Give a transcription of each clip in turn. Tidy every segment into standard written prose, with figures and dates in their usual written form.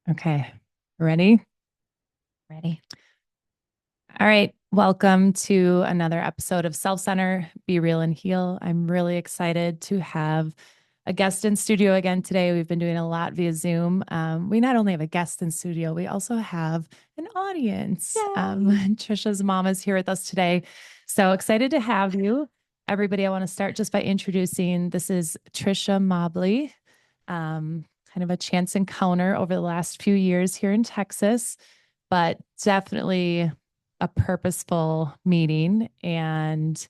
Okay. Ready? Ready. All right. Welcome to another episode of Self Center, Be Real and Heal. I'm really excited to have a guest in studio again today. We've been doing a lot via Zoom. We not only have a guest in studio, we also have an audience. Yay. Trisha's mom is here with us today. So excited to have you. Everybody, I want to start just by introducing this is Trisha Mobley, kind of a chance encounter over the last few years here in Texas, but definitely a purposeful meeting. And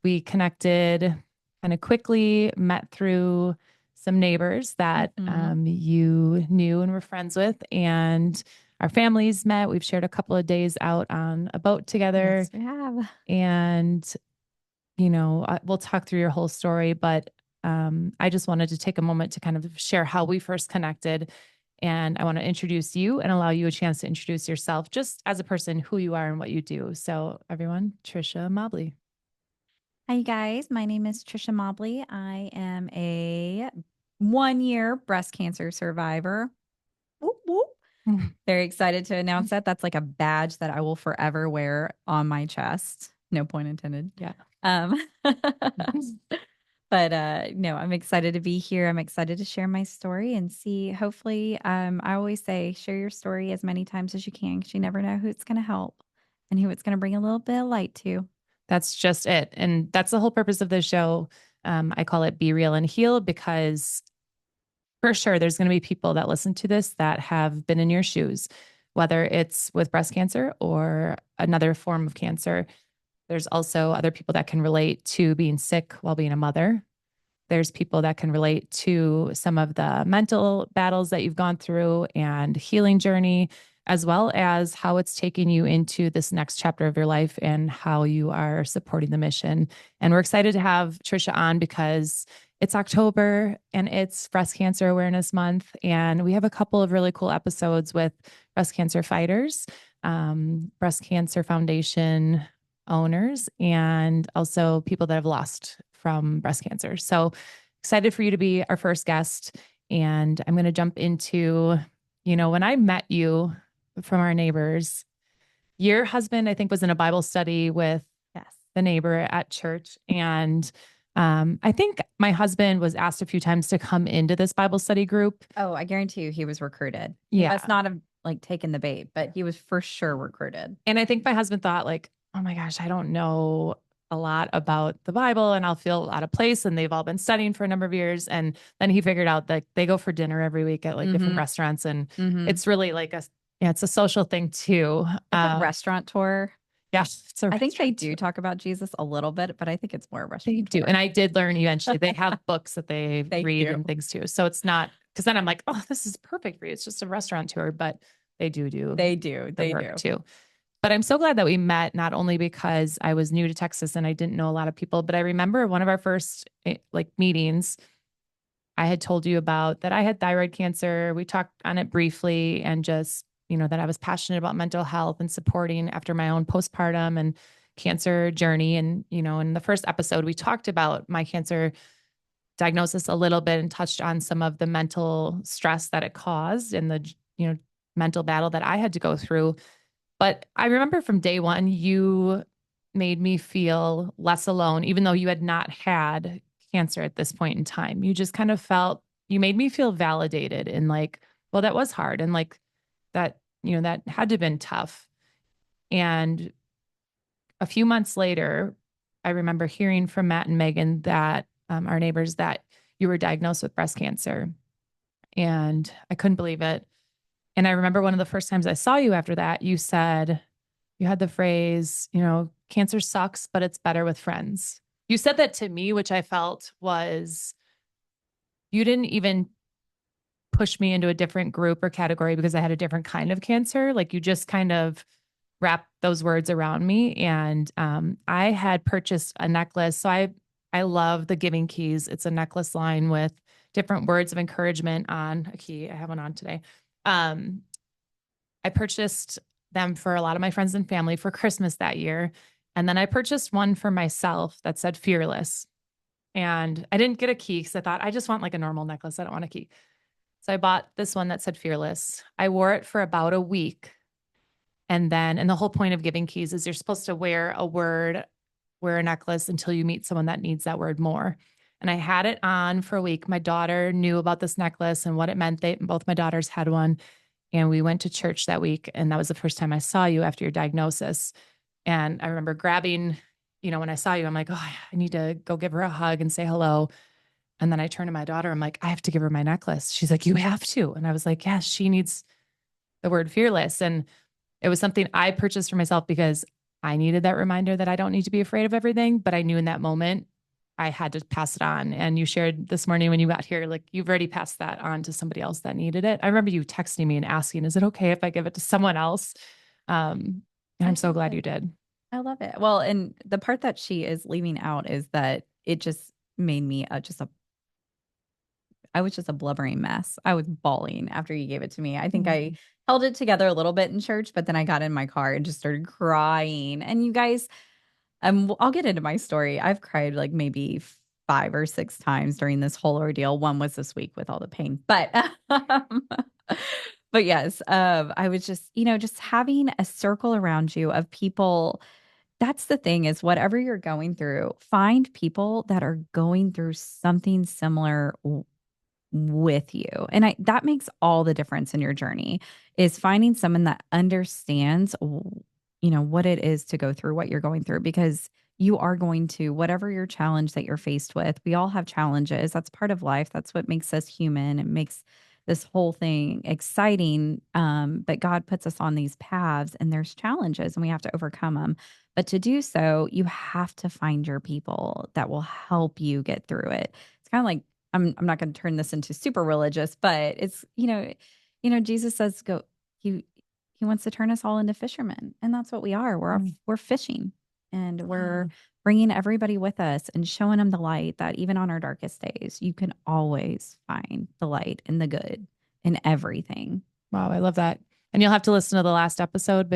we connected kind of quickly, met through some neighbors that you knew and were friends with. And our families met. We've shared a couple of days out on a boat together. Yes, we have. And, we'll talk through your whole story, but I just wanted to take a moment to kind of share how we first connected. And I want to introduce you and allow you a chance to introduce yourself just as a person, who you are and what you do. So, everyone, Trisha Mobley. Hi, you guys. My name is Trisha Mobley. I am a 1 year breast cancer survivor. Whoop, whoop. Very excited to announce that. That's like a badge that I will forever wear on my chest. No point intended. Yeah. Um, but no, I'm excited to be here. I'm excited to share my story and see. Hopefully, I always say share your story as many times as you can because you never know who it's going to help and who it's going to bring a little bit of light to. That's just it. And that's the whole purpose of the show. I call it Be Real and Heal because for sure there's going to be people that listen to this that have been in your shoes, whether it's with breast cancer or another form of cancer. There's also other people that can relate to being sick while being a mother. There's people that can relate to some of the mental battles that you've gone through and healing journey, as well as how it's taking you into this next chapter of your life and how you are supporting the mission. And we're excited to have Trisha on because it's October and it's Breast Cancer Awareness Month. And we have a couple of really cool episodes with breast cancer fighters, Breast Cancer Foundation owners, and also people that have lost from breast cancer. So excited for you to be our first guest. And I'm going to jump into, when I met you from our neighbors, your husband, I think, was in a Bible study with Yes. the neighbor at church. And I think my husband was asked a few times to come into this Bible study group. Oh, I guarantee you he was recruited. He Yeah. must not have like taken the bait, but he was for sure recruited. And I think my husband thought, like, oh my gosh, I don't know a lot about the Bible and I'll feel out of place. And they've all been studying for a number of years. And then he figured out that they go for dinner every week at like different restaurants. And it's really like yeah, it's a social thing too. It's a restaurant tour. Yeah, it's a I think they restaurant do tour. talk about Jesus a little bit, but I think it's more a They restaurant do. tour. And I did learn eventually they have books that they They read do. and things too. So it's not, because then I'm like, oh, this is perfect for you. It's just a restaurant tour, but they do They do. the They work do. too. But I'm so glad that we met, not only because I was new to Texas and I didn't know a lot of people, but I remember one of our first like meetings, I had told you about that I had thyroid cancer. We talked on it briefly and just, that I was passionate about mental health and supporting after my own postpartum and cancer journey. And, in the first episode, we talked about my cancer diagnosis a little bit and touched on some of the mental stress that it caused and the, mental battle that I had to go through. But I remember from day one, you made me feel less alone, even though you had not had cancer at this point in time. You just kind of felt, you made me feel validated and like, well, that was hard. And like that, that had to have been tough. And a few months later, I remember hearing from Matt and Megan that our neighbors that you were diagnosed with breast cancer. And I couldn't believe it. And I remember one of the first times I saw you after that, you said, you had the phrase, cancer sucks, but it's better with friends. You said that to me, which I felt was, you didn't even push me into a different group or category because I had a different kind of cancer. Like you just kind of wrapped those words around me. And I had purchased a necklace. So I love the Giving Keys. It's a necklace line with different words of encouragement on a key. I have one on today. I purchased them for a lot of my friends and family for Christmas that year. And then I purchased one for myself that said fearless. And I didn't get a key because I thought I just want like a normal necklace. I don't want a key. So I bought this one that said fearless. I wore it for about a week. And the whole point of giving keys is you're supposed to wear a word, wear a necklace until you meet someone that needs that word more. And I had it on for a week. My daughter knew about this necklace and what it meant. Both my daughters had one. And we went to church that week. And that was the first time I saw you after your diagnosis. And I remember grabbing, when I saw you, I'm like, oh, I need to go give her a hug and say hello. And then I turned to my daughter. I'm like, I have to give her my necklace. She's like, you have to. And I was like, yes, she needs the word fearless. And it was something I purchased for myself because I needed that reminder that I don't need to be afraid of everything. But I knew in that moment I had to pass it on. And you shared this morning when you got here, like you've already passed that on to somebody else that needed it. I remember you texting me and asking, is it okay if I give it to someone else? And I'm so glad you did. I love it. Well, and the part that she is leaving out is that it just made me I was just a blubbering mess. I was bawling after you gave it to me. I think I held it together a little bit in church, but then I got in my car and just started crying. And you guys, I'll get into my story. I've cried like maybe 5 or 6 times during this whole ordeal. One was this week with all the pain, but but yes, I was just just having a circle around you of people. That's the thing is whatever you're going through, find people that are going through something similar with you. And that makes all the difference in your journey is finding someone that understands what it is to go through what you're going through because you are going to whatever your challenge that you're faced with. We all have challenges. That's part of life. That's what makes us human. It makes this whole thing exciting. But God puts us on these paths and there's challenges and we have to overcome them. But to do so, you have to find your people that will help you get through it. It's kind of like I'm not going to turn this into super religious, but it's Jesus says go he wants to turn us all into fishermen, and that's what we are. We're fishing, and we're bringing everybody with us and showing them the light that even on our darkest days, you can always find the light and the good in everything. Wow, I love that. And you'll have to listen to the last episode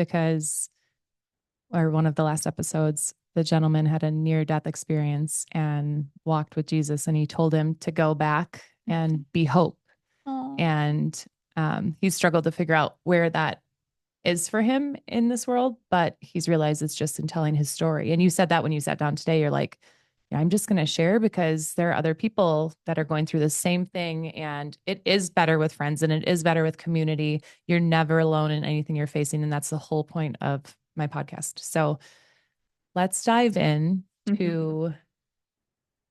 or one of the last episodes, the gentleman had a near death experience and walked with Jesus, and he told him to go back and be hope. Aww. And he struggled to figure out where that is for him in this world, but he's realized it's just in telling his story. And you said that when you sat down today, you're like, yeah, I'm just going to share because there are other people that are going through the same thing. And it is better with friends and it is better with community. You're never alone in anything you're facing. And that's the whole point of my podcast. So let's dive in to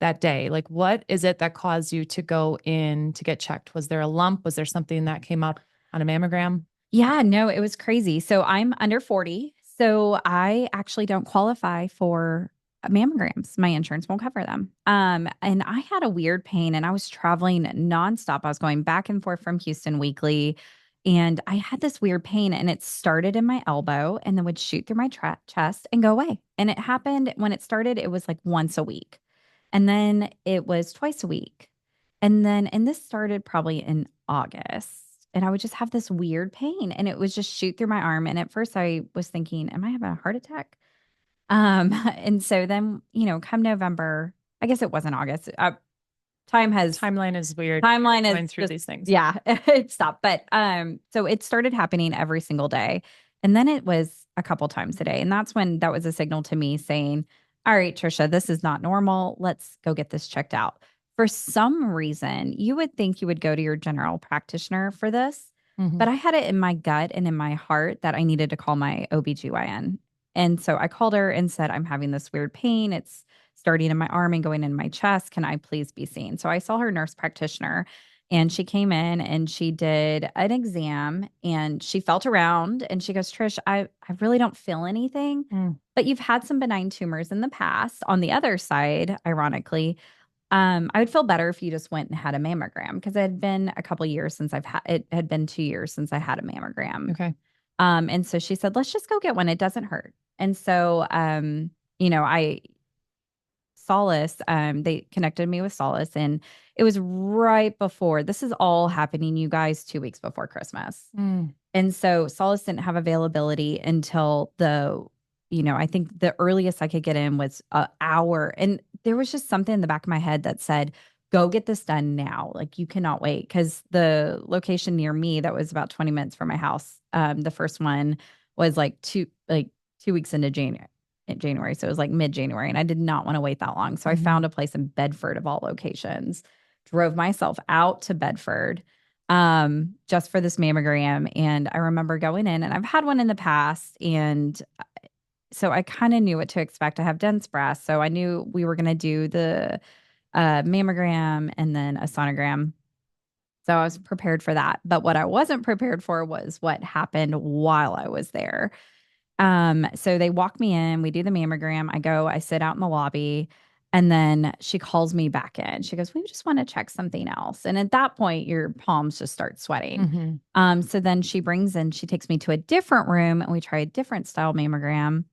that day. Like, what is it that caused you to go in to get checked? Was there a lump? Was there something that came up on a mammogram? Yeah, no, it was crazy. So I'm under 40. So I actually don't qualify for mammograms. My insurance won't cover them. And I had a weird pain and I was traveling nonstop. I was going back and forth from Houston weekly. And I had this weird pain and it started in my elbow and then would shoot through my chest and go away. And it happened when it started, it was like once a week. And then it was twice a week. And this started probably in August. And I would just have this weird pain and it would just shoot through my arm. And at first I was thinking, am I having a heart attack? And so then, come November, I guess it wasn't August. Timeline is weird. Timeline is going through just, these things. Yeah, it stopped. But so it started happening every single day. And then it was a couple times a day. And that's when that was a signal to me saying, all right, Trisha, this is not normal. Let's go get this checked out. For some reason, you would think you would go to your general practitioner for this, but I had it in my gut and in my heart that I needed to call my OBGYN. And so I called her and said, I'm having this weird pain. It's starting in my arm and going in my chest. Can I please be seen? So I saw her nurse practitioner and she came in and she did an exam and she felt around and she goes, Trish, I really don't feel anything, but you've had some benign tumors in the past. On the other side, ironically, I would feel better if you just went and had a mammogram because it had been a couple years since it had been 2 years since I had a mammogram. Okay. And so she said, let's just go get one. It doesn't hurt. And so, I Solace, they connected me with Solace and it was right before this is all happening, you guys, 2 weeks before Christmas. And so Solace didn't have availability until I think the earliest I could get in was an hour. And there was just something in the back of my head that said, go get this done now. Like you cannot wait. Cause the location near me that was about 20 minutes from my house, the first one was like 2 weeks into January. So it was like mid-January. And I did not want to wait that long. So I found a place in Bedford of all locations, drove myself out to Bedford just for this mammogram. And I remember going in, and I've had one in the past. And so I kind of knew what to expect. I have dense breasts. So I knew we were going to do the mammogram and then a sonogram. So I was prepared for that. But what I wasn't prepared for was what happened while I was there. So they walk me in, we do the mammogram. I sit out in the lobby, and then she calls me back in. She goes, "We just want to check something else." And at that point, your palms just start sweating. So then she takes me to a different room, and we try a different style mammogram.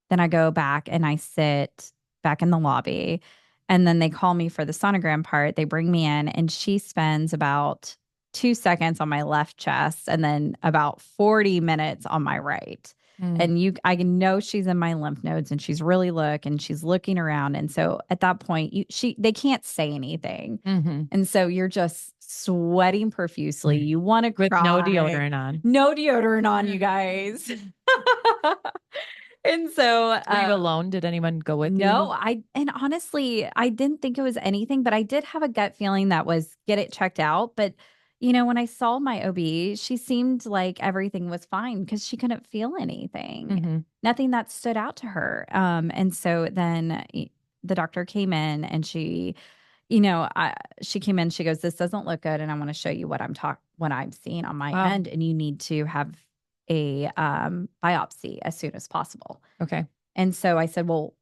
Then I go back and I sit back in the lobby. And then they call me for the sonogram part. They bring me in, and she spends about 2 seconds on my left chest and then about 40 minutes on my right. And I know she's in my lymph nodes, and she's looking around. And so at that point, they can't say anything. And so you're just sweating profusely. You want to cry. With no deodorant on. No deodorant on, you guys. And so were you alone? Did anyone go with you? No, and honestly, I didn't think it was anything, but I did have a gut feeling that was get it checked out. But when I saw my OB, she seemed like everything was fine because she couldn't feel anything. Nothing that stood out to her. And so then the doctor came in, and she came in, she goes, "This doesn't look good, and I want to show you what I'm seeing on my end, and you need to have a biopsy as soon as possible." Okay. And so I said, "Well,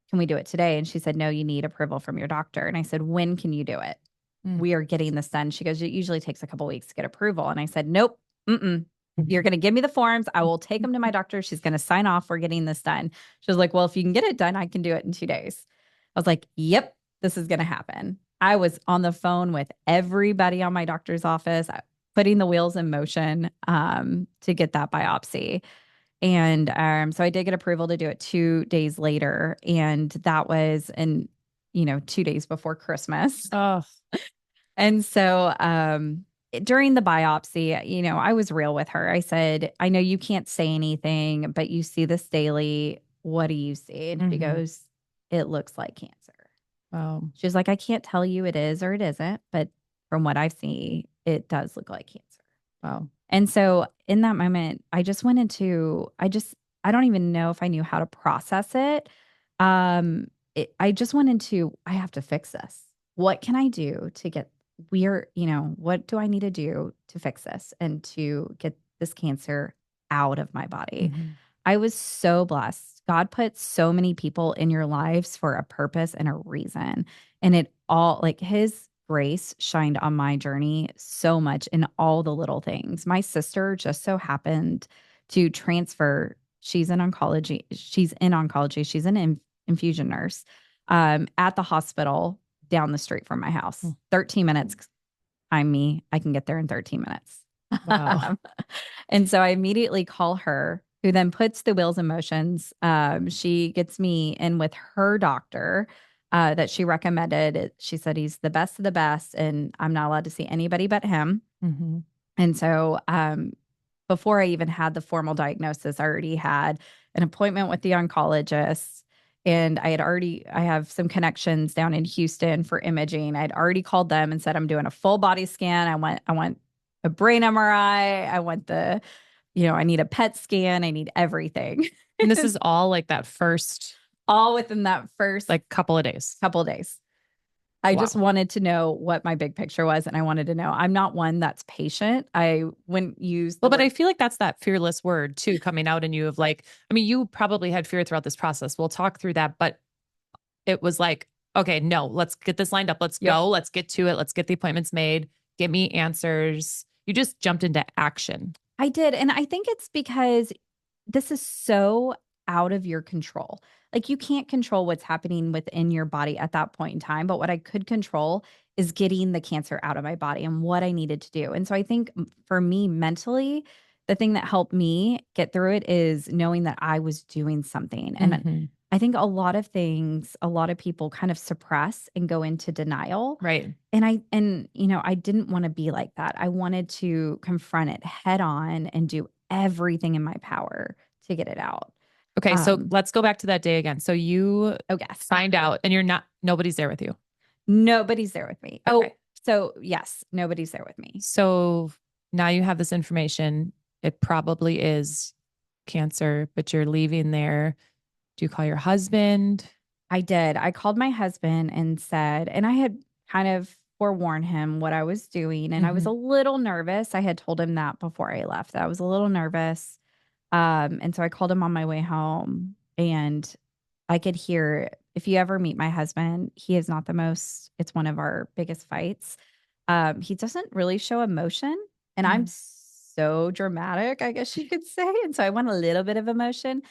can we do it today?" And she said, "No, you need approval from your doctor." And I said, "When can you do it?" "We are getting this done." She goes, "It usually takes a couple weeks to get approval." And I said, "Nope. You're going to give me the forms. I will take them to my doctor. She's going to sign off. We're getting this done." She was like, "Well, if you can get it done, I can do it in 2 days." I was like, "Yep, this is going to happen." I was on the phone with everybody on my doctor's office, putting the wheels in motion to get that biopsy. And so I did get approval to do it 2 days later. And that was 2 days before Christmas. Oh. And so during the biopsy, I was real with her. I said, "I know you can't say anything, but you see this daily. What do you see?" And she goes, "It looks like cancer." Wow. She's like, "I can't tell you it is or it isn't, but from what I've seen, it does look like cancer." Wow. And so in that moment, I just went into, I don't even know if I knew how to process it. I just went into, I have to fix this. What can I do to get, what do I need to do to fix this and to get this cancer out of my body? I was so blessed. God put so many people in your lives for a purpose and a reason. And it all, like his grace shined on my journey so much in all the little things. My sister just so happened to transfer. She's in oncology. She's an infusion nurse at the hospital down the street from my house. 13 minutes. I can get there in 13 minutes. Wow. And so I immediately call her, who then puts the wheels in motions. She gets me in with her doctor that she recommended. She said he's the best of the best, and I'm not allowed to see anybody but him. And so before I even had the formal diagnosis, I already had an appointment with the oncologist. And I have some connections down in Houston for imaging. I'd already called them and said, "I'm doing a full body scan. I want a brain MRI. I need a PET scan. I need everything." And this is all like that first, all within that first couple of days. I just wanted to know what my big picture was. And I wanted to know, I'm not one that's patient. I wouldn't use but I feel like that's that fearless word too, coming out in you of you probably had fear throughout this process. We'll talk through that, but it was like, okay, no, let's get this lined up. Let's go. Let's get to it. Let's get the appointments made. Get me answers. You just jumped into action. I did. And I think it's because this is so out of your control. Like you can't control what's happening within your body at that point in time. But what I could control is getting the cancer out of my body and what I needed to do. And so I think for me mentally, the thing that helped me get through it is knowing that I was doing something. And I think a lot of things, a lot of people kind of suppress and go into denial. Right. I didn't want to be like that. I wanted to confront it head on and do everything in my power to get it out. Okay, so Um, let's go back to that day again. So you oh yes. find out and nobody's there with you. Nobody's there with me. Okay. Oh, so yes, nobody's there with me. So now you have this information. It probably is cancer, but you're leaving there. Do you call your husband? I did. I called my husband and said, and I had kind of forewarned him what I was doing. And I was Mm-hmm. a little nervous. I had told him that before I left, that I was a little nervous. And so I called him on my way home and I could hear if you ever meet my husband, he is not the most, it's one of our biggest fights. He doesn't really show emotion. And I'm Mm. so dramatic, I guess you could say. And so I want a little bit of emotion.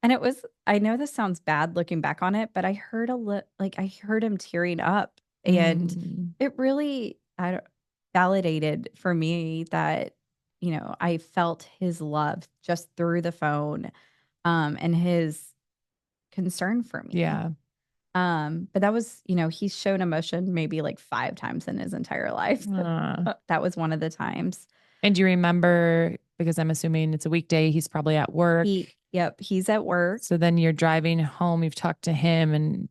And it was, I know this sounds bad looking back on it, but I heard I heard him tearing up. And Mm. it really validated for me that, I felt his love just through the phone, and his concern for me. Yeah. But that was, he's shown emotion maybe like 5 times in his entire life. Uh, That was one of the times. and do you remember, because I'm assuming it's a weekday, he's probably at work. Yep, he's at work. So then you're driving home, you've talked to him, and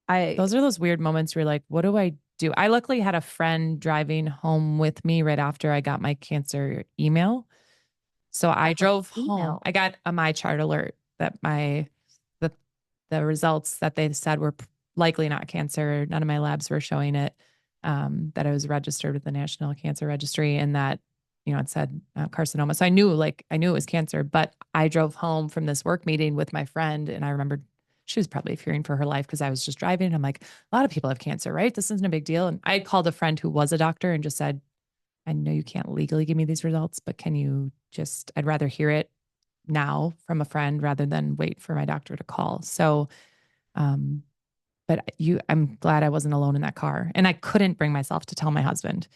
I, those are those weird moments where you're like, what do I do? I luckily had a friend driving home with me right after I got my cancer email. So I drove home. email. I got a my chart alert that the the results that they said were likely not cancer. None of my labs were showing it. That I was registered with the National Cancer Registry, and that it said carcinoma. So I knew it was cancer. But I drove home from this work meeting with my friend, and I remembered she was probably fearing for her life because I was just driving. And I'm like, a lot of people have cancer, right? This isn't a big deal. And I called a friend who was a doctor and just said, I know you can't legally give me these results, but can you just, I'd rather hear it now from a friend rather than wait for my doctor to call. So, um, I'm glad I wasn't alone in that car. And I couldn't bring myself to tell my husband.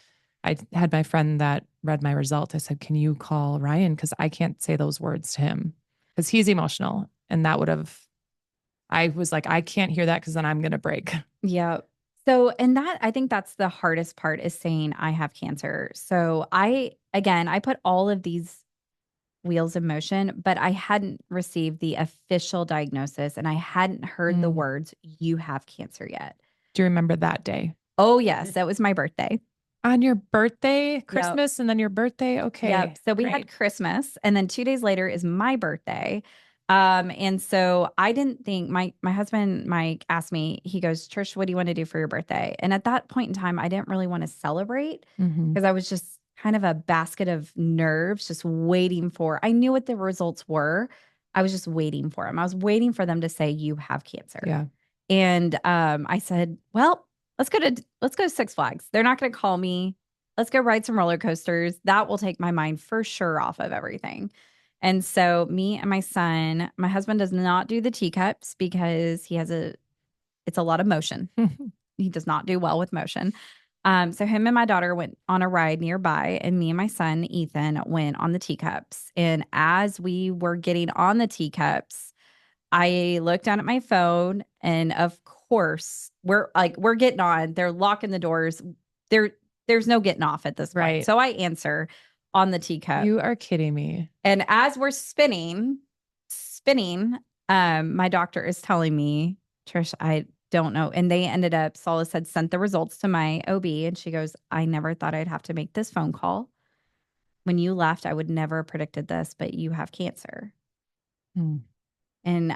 I had my friend that read my result. I said, can you call Ryan? Because I can't say those words to him because he's emotional. And that would have, I was like, I can't hear that because then I'm going to break. Yeah. So, and that I think that's the hardest part is saying I have cancer. So, I put all of these wheels in motion, but I hadn't received the official diagnosis and I hadn't heard the Mm. words, you have cancer yet. Do you remember that day? Oh, yes. That was my birthday. On your birthday, Yep. Christmas, and then your birthday? Yep. Okay, So we had great. Christmas and then 2 days later is my birthday. And so I didn't think my husband Mike asked me, he goes, Trish, what do you want to do for your birthday? And at that point in time, I didn't really want to celebrate Mm-hmm. because I was just kind of a basket of nerves, just waiting for. I knew what the results were. I was just waiting for them. I was waiting for them to say you have cancer. Yeah. And I said, well, let's go to Six Flags. They're not going to call me. Let's go ride some roller coasters. That will take my mind for sure off of everything. And so me and my son, my husband does not do the teacups because it's a lot of motion. He does not do well with motion. So him and my daughter went on a ride nearby, and me and my son Ethan went on the teacups. And as we were getting on the teacups, I looked down at my phone, and of course, we're getting on. They're locking the doors. There, there's no getting off at this point. Right. So I answer on the teacup, You are kidding me. and as we're spinning, my doctor is telling me, Trish, I don't know. And they ended up, Solace had sent the results to my OB, and she goes, I never thought I'd have to make this phone call. When you left, I would never have predicted this, but you have cancer. Mm. And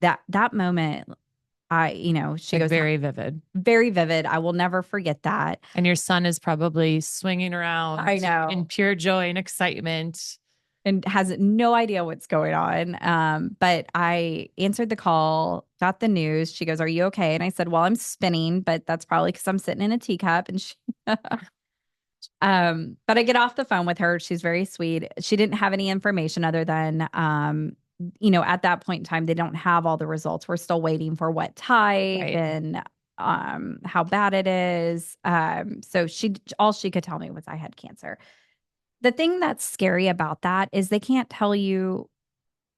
that moment, she Like goes, very vivid. very vivid. I will never forget that. And your son is probably swinging around I know. in pure joy and excitement. And has no idea what's going on. But I answered the call, got the news. She goes, are you okay? And I said, well, I'm spinning, but that's probably because I'm sitting in a teacup. And she, but I get off the phone with her. She's very sweet. She didn't have any information other than, at that point in time, they don't have all the results. We're still waiting for what type Right. and how bad it is. So all she could tell me was I had cancer. The thing that's scary about that is they can't tell you,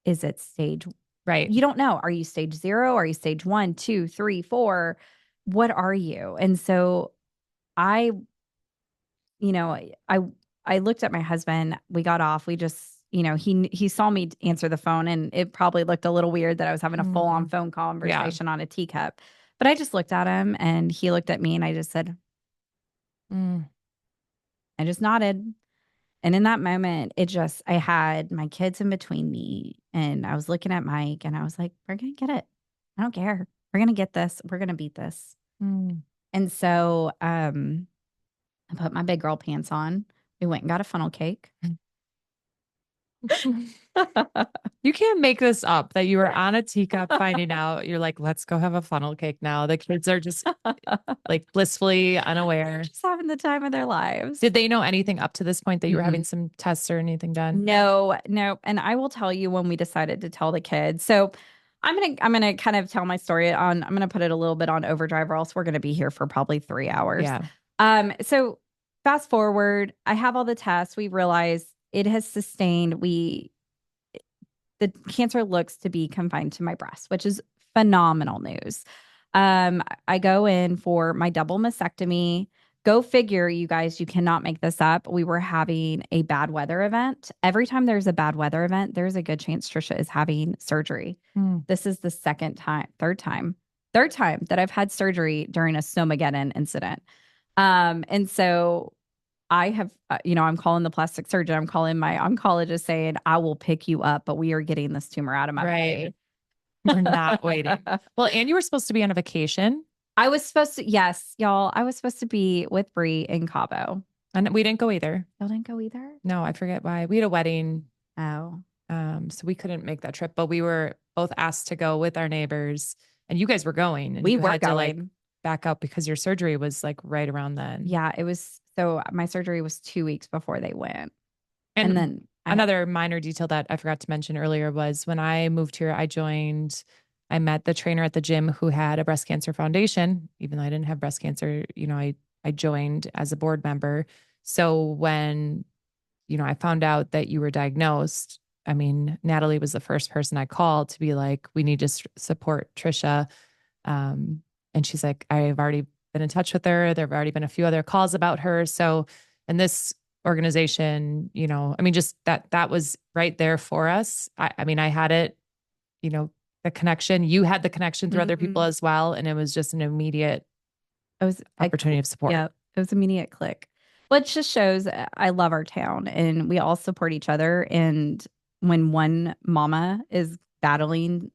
is it stage Right. You don't know. Are you stage 0? Are you stage 1, 2, 3, 4? What are you? And so I, you know, I looked at my husband. We got off. We just, he saw me answer the phone, and it probably looked a little weird that I was having a full on Mm, phone yeah. conversation on a teacup. But I just looked at him, and he looked at me, and I just said, Mm. I just nodded. And in that moment, I had my kids in between me, and I was looking at Mike, and I was like, we're going to get it. I don't care. We're going to get this. We're going to beat this. Mm. And so I put my big girl pants on. We went and got a funnel cake. You can't make this up that you were on a teacup finding out. You're like, let's go have a funnel cake now. The kids are just like blissfully unaware. Just having the time of their lives. Did they know anything up to this point that you were having Mm-mm. some tests or anything done? No, no. And I will tell you when we decided to tell the kids. So I'm gonna kind of tell my story I'm gonna put it a little bit on overdrive, or else we're gonna be here for probably 3 hours. Yeah. So fast forward, I have all the tests. We realize it has sustained. The cancer looks to be confined to my breast, which is phenomenal news. I go in for my double mastectomy. Go figure, you guys, you cannot make this up. We were having a bad weather event. Every time there's a bad weather event, there's a good chance Trisha is having surgery. Mm. This is the third time that I've had surgery during a snowmageddon incident. And so I have, I'm calling the plastic surgeon. I'm calling my oncologist saying, I will pick you up, but we are getting this tumor out of my Right. We're not waiting. body. Well, and you were supposed to be on a vacation I was supposed to, yes, y'all, I was supposed to be with Bree in Cabo. and we didn't go either. Y'all didn't go either? No, I forget why. We had a wedding. Oh. So we couldn't make that trip, but we were both asked to go with our neighbors and you guys were going and We you were had to like going. back up because your surgery was like right around then. Yeah, it was. So my surgery was 2 weeks before they went. And And then another minor detail that I forgot to mention earlier was when I moved here, I met the trainer at the gym who had a breast cancer foundation. Even though I didn't have breast cancer, I joined as a board member. So when, I found out that you were diagnosed, I mean, Natalie was the first person I called to be like, we need to support Trisha. And she's like, I've already been in touch with her. There have already been a few other calls about her. So, and this organization, I mean, just that was right there for us. I mean, I had it, the connection, you had the connection through other people as well. And it was just an immediate it was opportunity of support. Yeah, it was immediate click. Well, it just shows I love our town and we all support each other. And when one mama is battling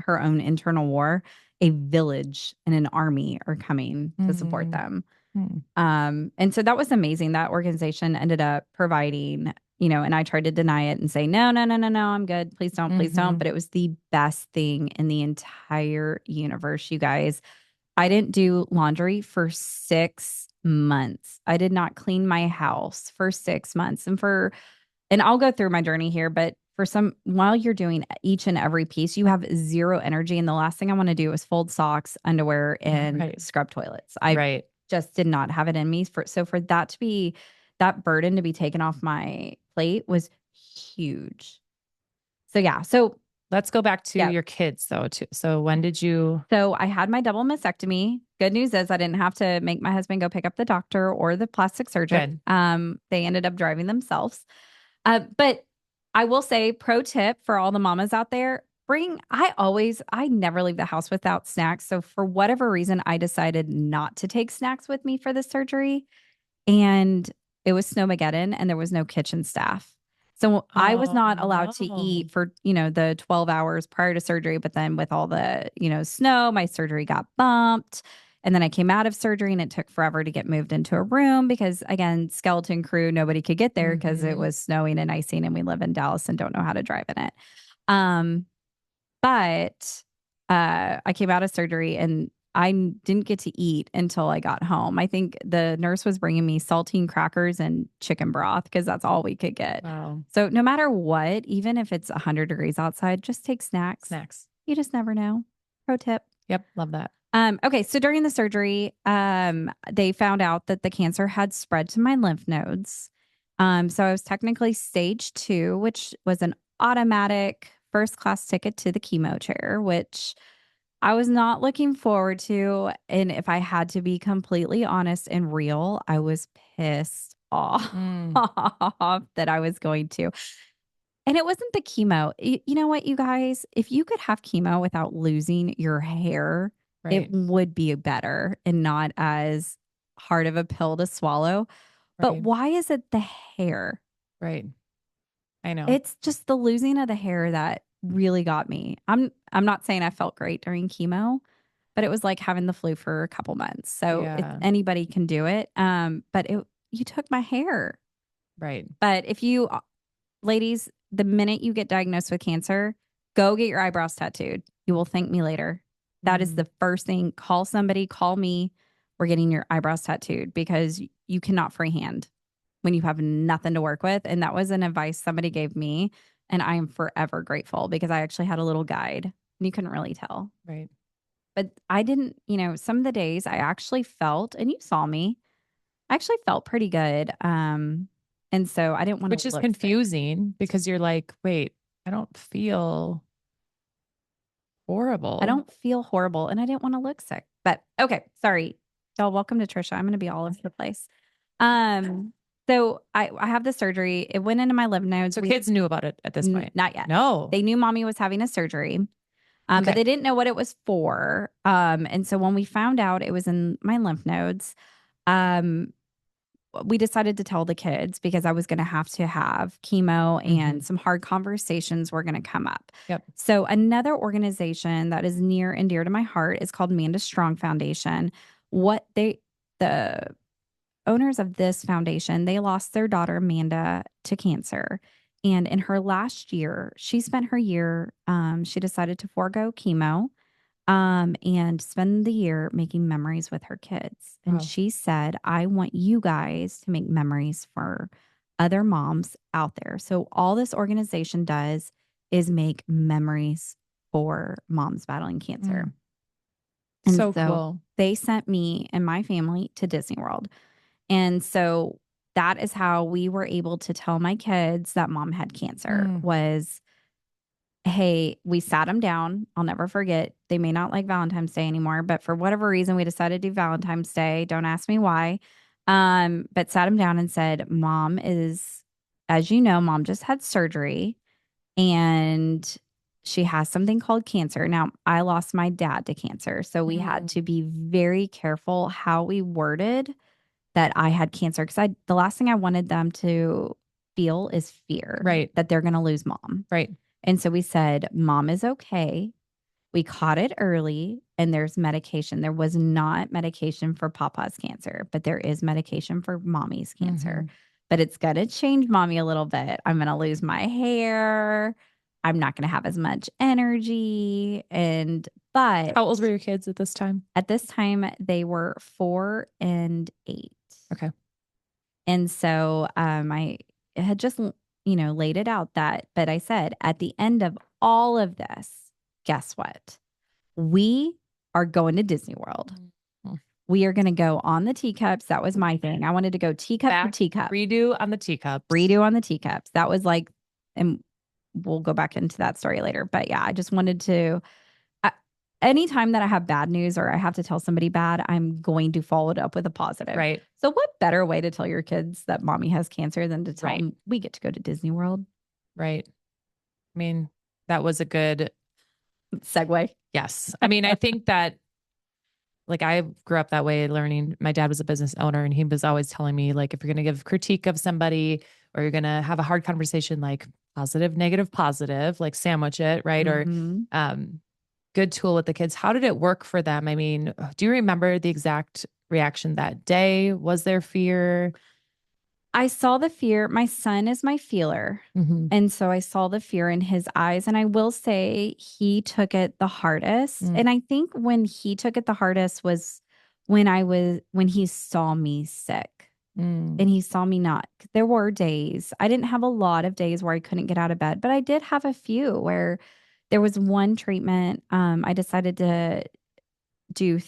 her own internal war, a village and an army are coming to support them. And so that was amazing. That organization ended up providing, and I tried to deny it and say, no, no, no, no, no, I'm good. Please don't, please don't. But it was the best thing in the entire universe, you guys. I didn't do laundry for 6 months. I did not clean my house for 6 months. And I'll go through my journey here, but while you're doing each and every piece, you have zero energy. And the last thing I want to do is fold socks, underwear, and scrub toilets. I just did not have it in me. So for that burden to be taken off my plate was huge. So yeah. So let's go back to your kids though. So when did you? So I had my double mastectomy. Good news is I didn't have to make my husband go pick up the doctor or the plastic surgeon. They ended up driving themselves. But I will say, pro tip for all the mamas out there, I never leave the house without snacks. So for whatever reason, I decided not to take snacks with me for the surgery. And it was snowmageddon and there was no kitchen staff. So I was not allowed to eat for, the 12 hours prior to surgery. But then with all the, snow, my surgery got bumped. And then I came out of surgery and it took forever to get moved into a room because, again, skeleton crew, nobody could get there because it was snowing and icing and we live in Dallas and don't know how to drive in it. But I came out of surgery and I didn't get to eat until I got home. I think the nurse was bringing me saltine crackers and chicken broth because that's all we could get. Wow. So no matter what, even if it's 100 degrees outside, just take snacks. You just never know. Pro tip. Yep. Love that. Okay. So during the surgery, they found out that the cancer had spread to my lymph nodes. So I was technically stage 2, which was an automatic first class ticket to the chemo chair, which I was not looking forward to. And if I had to be completely honest and real, I was pissed off Mm, that I was going to. And it wasn't the chemo. You know what, you guys? If you could have chemo without losing your hair, it right. would be better and not as hard of a pill to swallow. But Right. why is it the hair? Right. I know. It's just the losing of the hair that really got me. I'm not saying I felt great during chemo, but it was like having the flu for a couple months. So if Yeah. anybody can do it. But you took my hair. Right. But if you ladies, the minute you get diagnosed with cancer, go get your eyebrows tattooed. You will thank me later. That is Mm, the first thing. Call somebody, call me. We're getting your eyebrows tattooed because you cannot freehand when you have nothing to work with. And that was an advice somebody gave me. And I am forever grateful because I actually had a little guide and you couldn't really tell. right. But I didn't, some of the days I actually felt, and you saw me, I actually felt pretty good. And so I didn't want Which to is look sick. confusing because you're like, wait, I don't feel I horrible. don't feel horrible and I didn't want to look sick. But okay, sorry. Y'all, welcome to Trisha. I'm going to be all over the place. Um, so I have the surgery. It went into my lymph nodes. So kids knew about it at this point. Not yet. No. They knew mommy was having a surgery, but Okay. they didn't know what it was for. And so when we found out it was in my lymph nodes, um, we decided to tell the kids because I was going to have chemo and Hmm. some hard conversations were going to come up. Yep. So, another organization that is near and dear to my heart is called Amanda Strong Foundation. The owners of this foundation, they lost their daughter, Amanda, to cancer. And in her last year, she spent her year, she decided to forego chemo and spend the year making memories with her kids. And Wow. she said, I want you guys to make memories for other moms out there. So, all this organization does is make memories for moms battling cancer. Mm. And So so, cool. they sent me and my family to Disney World. And so, that is how we were able to tell my kids that mom had cancer Mm. was hey, we sat them down. I'll never forget. They may not like Valentine's Day anymore, but for whatever reason, we decided to do Valentine's Day. Don't ask me why. But sat them down and said, Mom is, as you know, mom just had surgery and she has something called cancer. Now, I lost my dad to cancer. So we had Mm. to be very careful how we worded that I had cancer because the last thing I wanted them to feel is fear Right. that they're going to lose mom. Right. And so we said, Mom is okay. We caught it early and there's medication. There was not medication for Papa's cancer, but there is medication for mommy's cancer. Hmm. But it's going to change mommy a little bit. I'm going to lose my hair. I'm not going to have as much energy. But How old were your kids at this time? at this time, they were 4 and 8. Okay. And so I had just, laid it out but I said, at the end of all of this, guess what? We are going to Disney World. Mm. We are going to go on the teacups. That was my thing. I wanted to go teacup for Back teacup, redo on the teacups. redo on the teacups. That was like, and we'll go back into that story later. But yeah, I just wanted to anytime that I have bad news or I have to tell somebody bad, I'm going to follow it up with a positive. Right. So, what better way to tell your kids that mommy has cancer than to tell Right. them we get to go to Disney World? Right. I mean, that was a good Segue. yes. I mean, I think that like I grew up that way learning. My dad was a business owner and he was always telling me like if you're going to give critique of somebody or you're going to have a hard conversation like positive, negative, positive, like sandwich it, right? Or Mhm. good tool with the kids. How did it work for them? I mean, do you remember the exact reaction that day? Was there fear? I saw the fear. My son is my feeler. Mm-hmm. And so I saw the fear in his eyes. And I will say he took it the hardest. Mm. And I think when he took it the hardest was when he saw me sick. Mm. And he saw me not. There were days. I didn't have a lot of days where I couldn't get out of bed, but I did have a few where there was one treatment. I decided to do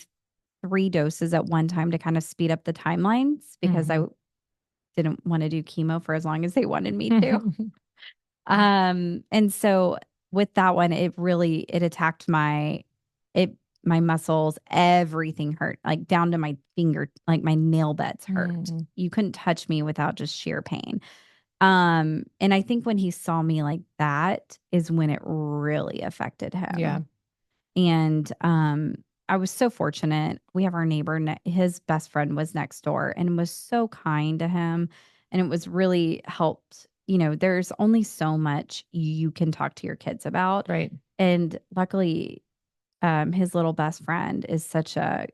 3 doses at one time to kind of speed up the timelines because I Mm-hmm. didn't want to do chemo for as long as they wanted me to. And so with that one, it attacked it my muscles, everything hurt, like down to my finger, like my nail beds hurt. Mm, You couldn't touch me without just sheer pain. And I think when he saw me like that is when it really affected yeah. him. And I was so fortunate. We have our neighbor, his best friend was next door and was so kind to him. And it was really helped. There's only so much you can talk to your kids about. Right. And luckily, his little best friend is such a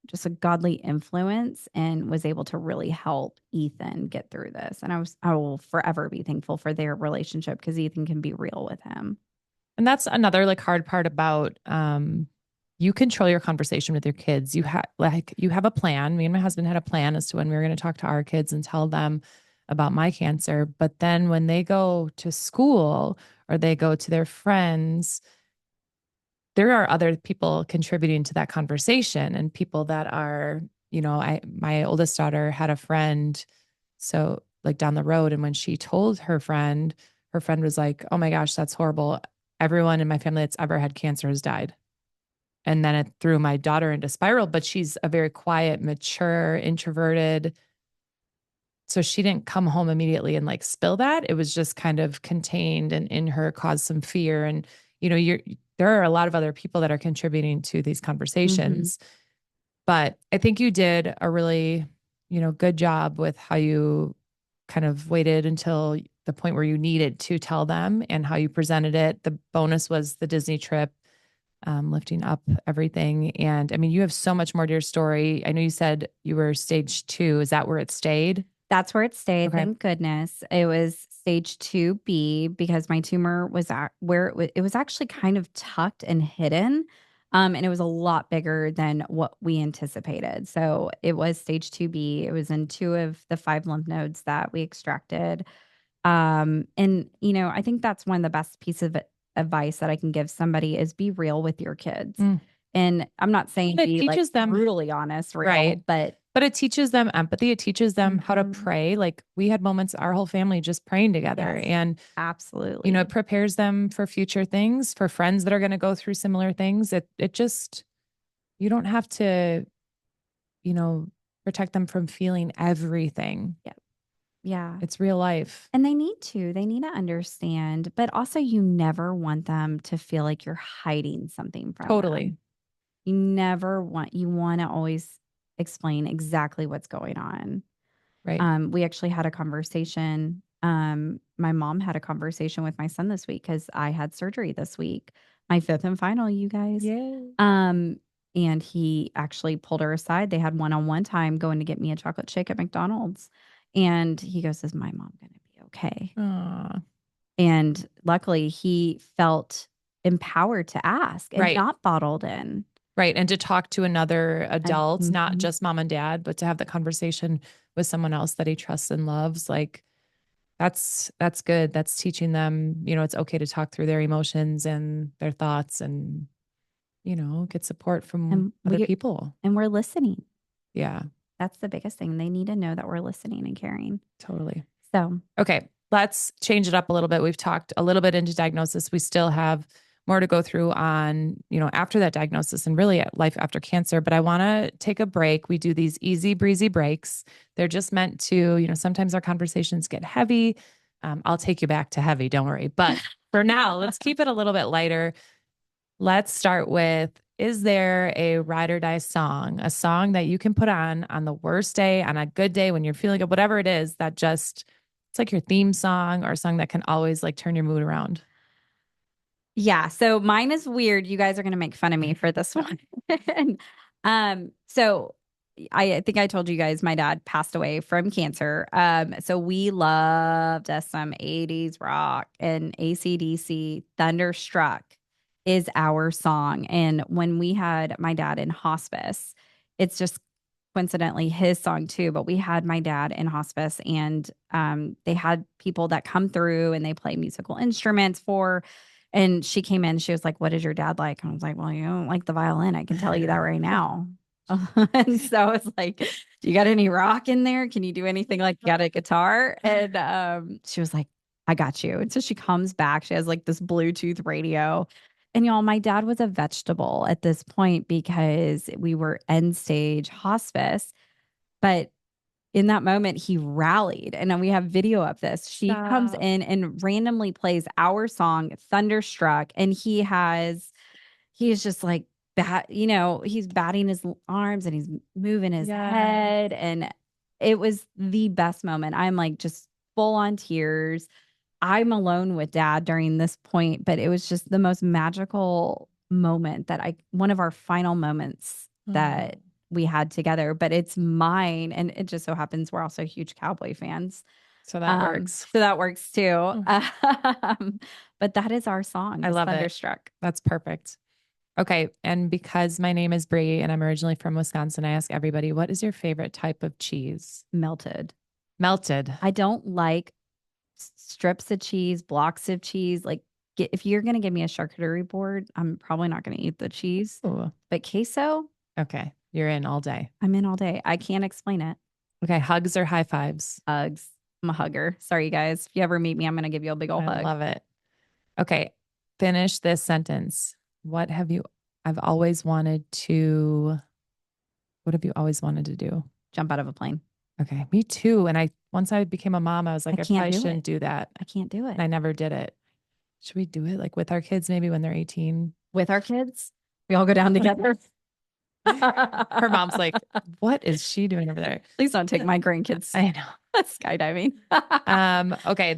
just a godly influence and was able to really help Ethan get through this. And I will forever be thankful for their relationship because Ethan can be real with him. And that's another like hard part about you control your conversation with your kids. You have a plan. Me and my husband had a plan as to when we were going to talk to our kids and tell them about my cancer. But then when they go to school or they go to their friends, there are other people contributing to that conversation and people that are, my oldest daughter had a friend, so like down the road. And when she told her friend was like, oh my gosh, that's horrible. Everyone in my family that's ever had cancer has died. And then it threw my daughter into spiral, but she's a very quiet, mature, introverted. So she didn't come home immediately and like spill that. It was just kind of contained and in her caused some fear. And, there are a lot of other people that are contributing to these Mhm. conversations. But I think you did a really, good job with how you kind of waited until the point where you needed to tell them and how you presented it. The bonus was the Disney trip, lifting up everything. And I mean, you have so much more to your story. I know you said you were stage 2. Is that where it stayed? That's where it stayed, Okay. thank goodness. It was stage 2B because my tumor was where it was actually kind of tucked and hidden. And it was a lot bigger than what we anticipated. So it was stage 2B. It was in 2 of the 5 lymph nodes that we extracted. And I think that's one of the best pieces of advice that I can give somebody is be real with your kids. Mm. And I'm not saying It be like teaches them, brutally honest, right. real, but But it teaches them empathy. It teaches them how to Mhm. pray. Like we had moments, our whole family just praying together. Yes, And, it absolutely. prepares them for future things, for friends that are going to go through similar things. It just, you don't have to, you know, protect them from feeling everything. Yeah. Yeah. It's real life. And they need to understand, but also you never want them to feel like you're hiding something from Totally. them. You want to always explain exactly what's going on. Right. We actually had a conversation. My mom had a conversation with my son this week because I had surgery this week, my fifth and final, you guys. Yay. Um, and he actually pulled her aside. They had one-on-one time going to get me a chocolate shake at McDonald's. And he goes, is my mom going to be okay? Aw. And luckily, he felt empowered to ask and Right. not bottled in. Right. And to talk to another adult, not Mhm. just mom and dad, but to have the conversation with someone else that he trusts and loves. Like that's good. That's teaching them, it's okay to talk through their emotions and their thoughts and, get support from And other we people. and we're listening. Yeah, That's the biggest thing. They need to know that we're listening and caring. totally. So, Okay, let's change it up a little bit. We've talked a little bit into diagnosis. We still have more to go through on, after that diagnosis and really at life after cancer. But I want to take a break. We do these easy breezy breaks. They're just meant to, sometimes our conversations get heavy. I'll take you back to heavy, don't worry. But for now, let's keep it a little bit lighter. Let's start with, is there a ride or die song, a song that you can put on the worst day, on a good day when you're feeling good, whatever it is that just, it's like your theme song or a song that can always like turn your mood around? yeah, so mine is weird. You guys are going to make fun of me for this one. So I think I told you guys my dad passed away from cancer. So we loved us some 80s rock and AC/DC. Thunderstruck is our song. And when we had my dad in hospice, it's just coincidentally his song too, but we had my dad in hospice and they had people that come through and they play musical instruments for. And she came in, she was like, what is your dad like? And I was like, well, you don't like the violin. I can tell you that right now. And so it's like, do you got any rock in there? Can you do anything like you got a guitar? And she was like, I got you. And so she comes back. She has like this Bluetooth radio. And y'all, my dad was a vegetable at this point because we were end stage hospice. But in that moment, he rallied. And then we have video of this. She comes Stop. in and randomly plays our song, Thunderstruck. And he's just like he's batting his arms and he's moving his Yeah. head. And it was the best moment. I'm like just full on tears. I'm alone with dad during this point, but it was just the most magical moment one of our final moments Oh, that we had together, but it's mine. And it just so happens we're also huge Cowboy fans. so that works. So that works too. Mm. But that is our song, I is love it. Thunderstruck. That's perfect. Okay. And because my name is Bree and I'm originally from Wisconsin, I ask everybody, what is your favorite type of cheese? Melted. Melted. I don't like strips of cheese, blocks of cheese. Like, if you're going to give me a charcuterie board, I'm probably not going to eat the cheese. Ooh. But queso, Okay. You're in all day. I'm in all day. I can't explain it. Okay. Hugs or high fives? Hugs. I'm a hugger. Sorry, guys. If you ever meet me, I'm going to give you a big old I hug. love it. Okay. Finish this sentence. What have you, I've always wanted to, what have you always wanted to do? Jump out of a plane. Okay. Me too. And once I became a mom, I was like, I can't probably do shouldn't it. do that. I can't do it. And I never did it. Should we do it like with our kids maybe when they're 18? With our kids, we all go down together. Her mom's like, what is she doing over there? Please don't take my grandkids I know. skydiving. Okay.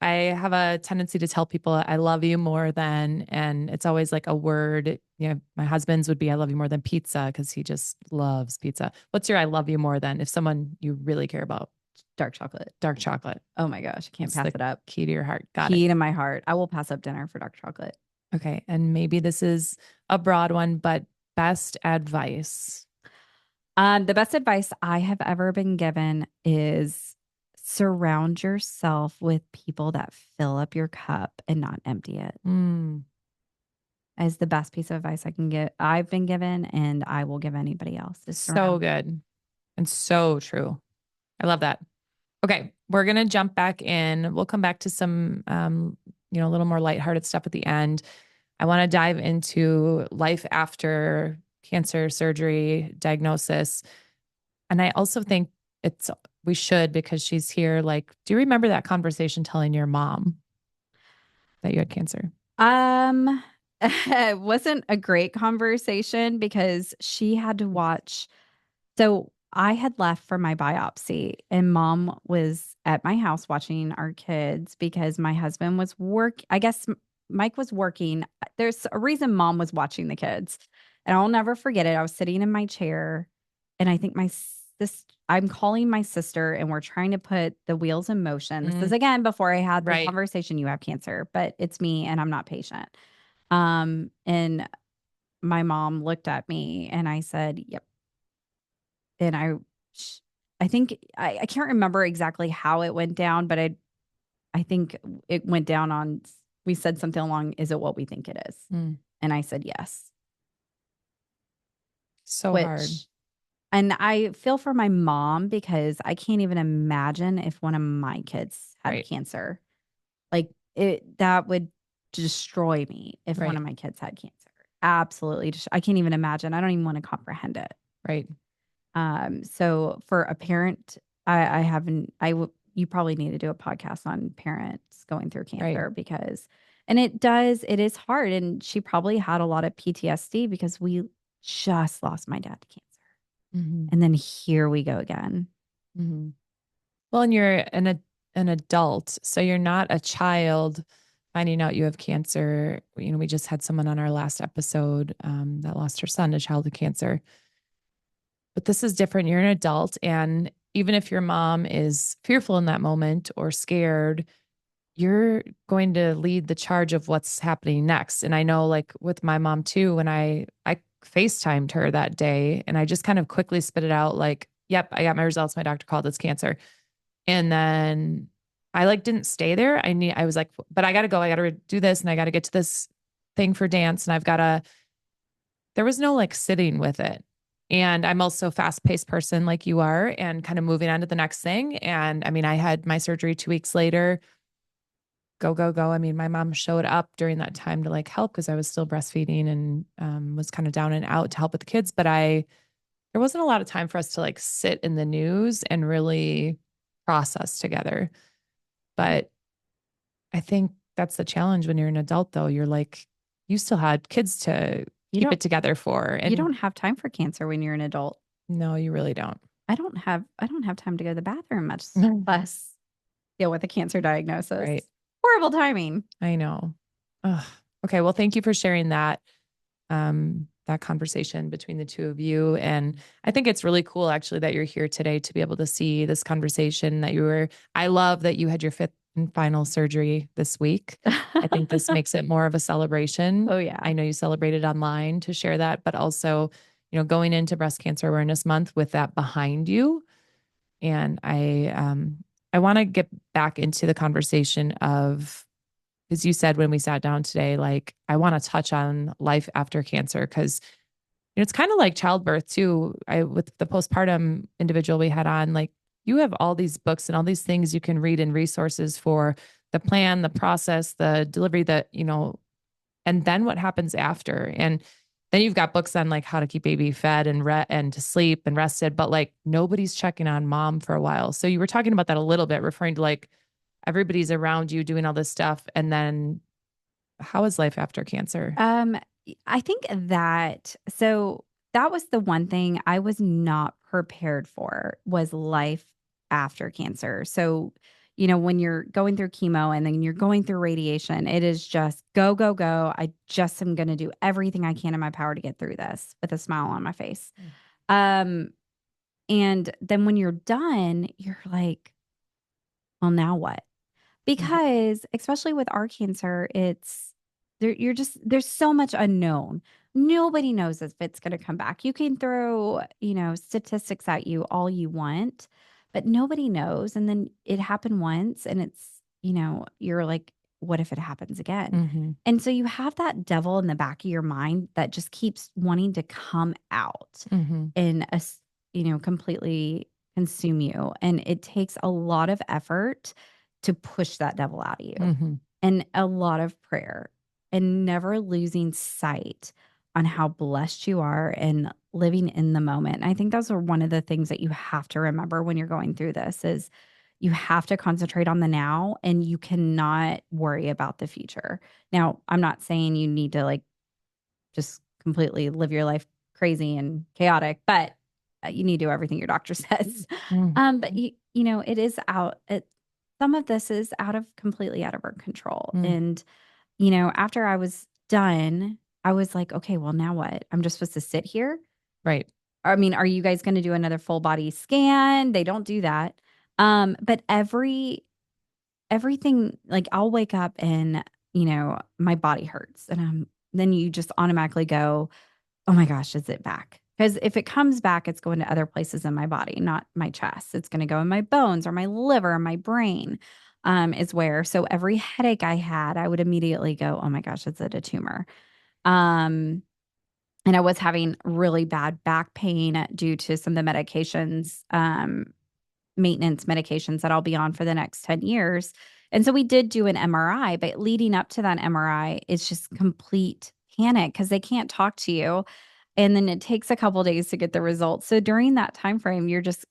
I have a tendency to tell people I love you more than, and it's always like a word. You know, my husband's would be I love you more than pizza because he just loves pizza. What's your I love you more than if someone you really care about? Dark chocolate. Dark chocolate. Oh my gosh, I can't That's pass the it up. key to your heart. Got Key it. to my heart. I will pass up dinner for dark chocolate. Okay. And maybe this is a broad one, but best advice. The best advice I have ever been given is surround yourself with people that fill up your cup and not empty it. Mm, Is the best piece of advice I can get. I've been given, and I will give anybody else. so good and so true. I love that. Okay, we're gonna jump back in. We'll come back to some, a little more lighthearted stuff at the end. I want to dive into life after cancer surgery diagnosis, and I also think we should because she's here. Like, do you remember that conversation telling your mom that you had cancer? It wasn't a great conversation because she had to watch. So I had left for my biopsy, and mom was at my house watching our kids because my husband was I guess Mike was working. There's a reason mom was watching the kids. And I'll never forget it. I was sitting in my chair, and I think I'm calling my sister, and we're trying to put the wheels in motion. This is again before I had the Right. conversation, you have cancer, but it's me and I'm not patient. And my mom looked at me and I said, "Yep." And I think I can't remember exactly how it went down, but I think it went down on, we said something along, "Is it what we think it is?" Mm. And I said yes. So hard. And I feel for my mom because I can't even imagine if one of my kids had cancer. Like that would destroy me if one of my kids had cancer. Absolutely. I can't even imagine. I don't even want to comprehend it. Right. So for a parent, I haven't, you probably need to do a podcast on parents going through cancer because, and it is hard. And she probably had a lot of PTSD because we just lost my dad to cancer. Mm-hmm. And then here we go again. Mm-hmm. Well, and you're an adult, so you're not a child finding out you have cancer. You know, we just had someone on our last episode that lost her son to childhood cancer. But this is different. You're an adult, and even if your mom is fearful in that moment or scared, you're going to lead the charge of what's happening next. And I know, like with my mom too, when I FaceTimed her that day, and I just kind of quickly spit it out, like, "Yep, I got my results. My doctor called it's cancer." And then I didn't stay there. I was like, but I got to go. I got to do this, and I got to get to this thing for dance, and there was no sitting with it. And I'm also a fast-paced person like you are, and kind of moving on to the next thing. And I mean, I had my surgery 2 weeks later. go, go, go. I mean, my mom showed up during that time to like help because I was still breastfeeding and was kind of down and out to help with the kids. But there wasn't a lot of time for us to like sit in the news and really process together. But I think that's the challenge when you're an adult, though. You're like, you still had kids to You keep don't it together for. you And don't have time for cancer when you're an adult. no, you really don't. I don't have time to go to the bathroom, much less deal with a cancer diagnosis. Right. Horrible timing. I know. Ugh. Okay. Well, thank you for sharing that conversation between the two of you. And I think it's really cool actually that you're here today to be able to see this conversation I love that you had your fifth and final surgery this week. I think this makes it more of a celebration. Oh yeah. I know you celebrated online to share that, but also, going into Breast Cancer Awareness Month with that behind you. And I want to get back into the conversation of, as you said when we sat down today, like I want to touch on life after cancer because it's kind of like childbirth too. With the postpartum individual we had on, like you have all these books and all these things you can read and resources for the plan, the process, the delivery, and then what happens after. And then you've got books on like how to keep baby fed and to sleep and rested, but like nobody's checking on mom for a while. So you were talking about that a little bit, referring to like everybody's around you doing all this stuff, and then how is life after cancer? Um, I think that was the one thing I was not prepared for was life after cancer. So, when you're going through chemo and then you're going through radiation, it is just go, go, go. I just am going to do everything I can in my power to get through this with a smile on my face. Um, and then when you're done, you're like, well, now what? Mhm. Because especially with our cancer, it's there's so much unknown. Nobody knows if it's going to come back. You can throw, statistics at you all you want, but nobody knows. And then it happened once and you're like, what if it happens again? Mhm. And so you have that devil in the back of your mind that just keeps wanting to come out Mhm. and, completely consume you. And it takes a lot of effort to push that devil out of you Mhm. and a lot of prayer and never losing sight on how blessed you are and living in the moment. And I think those are one of the things that you have to remember when you're going through this is you have to concentrate on the now and you cannot worry about the future. Now, I'm not saying you need to like just completely live your life crazy and chaotic, but you need to do everything your doctor says. Mhm. But it is some of this is completely out of our control. Mhm. And, after I was done, I was like, okay, well, now what? I'm just supposed to sit here. Right. I mean, are you guys going to do another full body scan? They don't do that. But everything, like I'll wake up and, my body hurts and then you just automatically go, oh my gosh, is it back? Because if it comes back, it's going to other places in my body, not my chest. It's going to go in my bones or my liver, my brain, is where. So every headache I had, I would immediately go, oh my gosh, is it a tumor? Um, and I was having really bad back pain due to some of the medications, maintenance medications that I'll be on for the next 10 years. And so we did do an MRI, but leading up to that MRI, it's just complete panic because they can't talk to you and then it takes a couple days to get the results. So during that time frame, you're just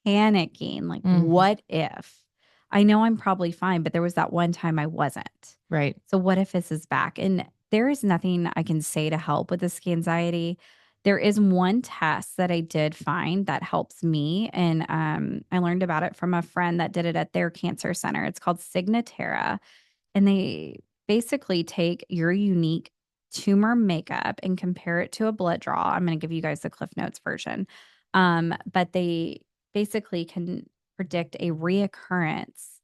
panicking like Mhm. what if? I know I'm probably fine, but there was that one time I wasn't. Right. So what if this is back? And there is nothing I can say to help with this anxiety. There is one test that I did find that helps me, and I learned about it from a friend that did it at their cancer center. It's called Signatera, and they basically take your unique tumor makeup and compare it to a blood draw. I'm going to give you guys the Cliff Notes version. But they basically can predict a reoccurrence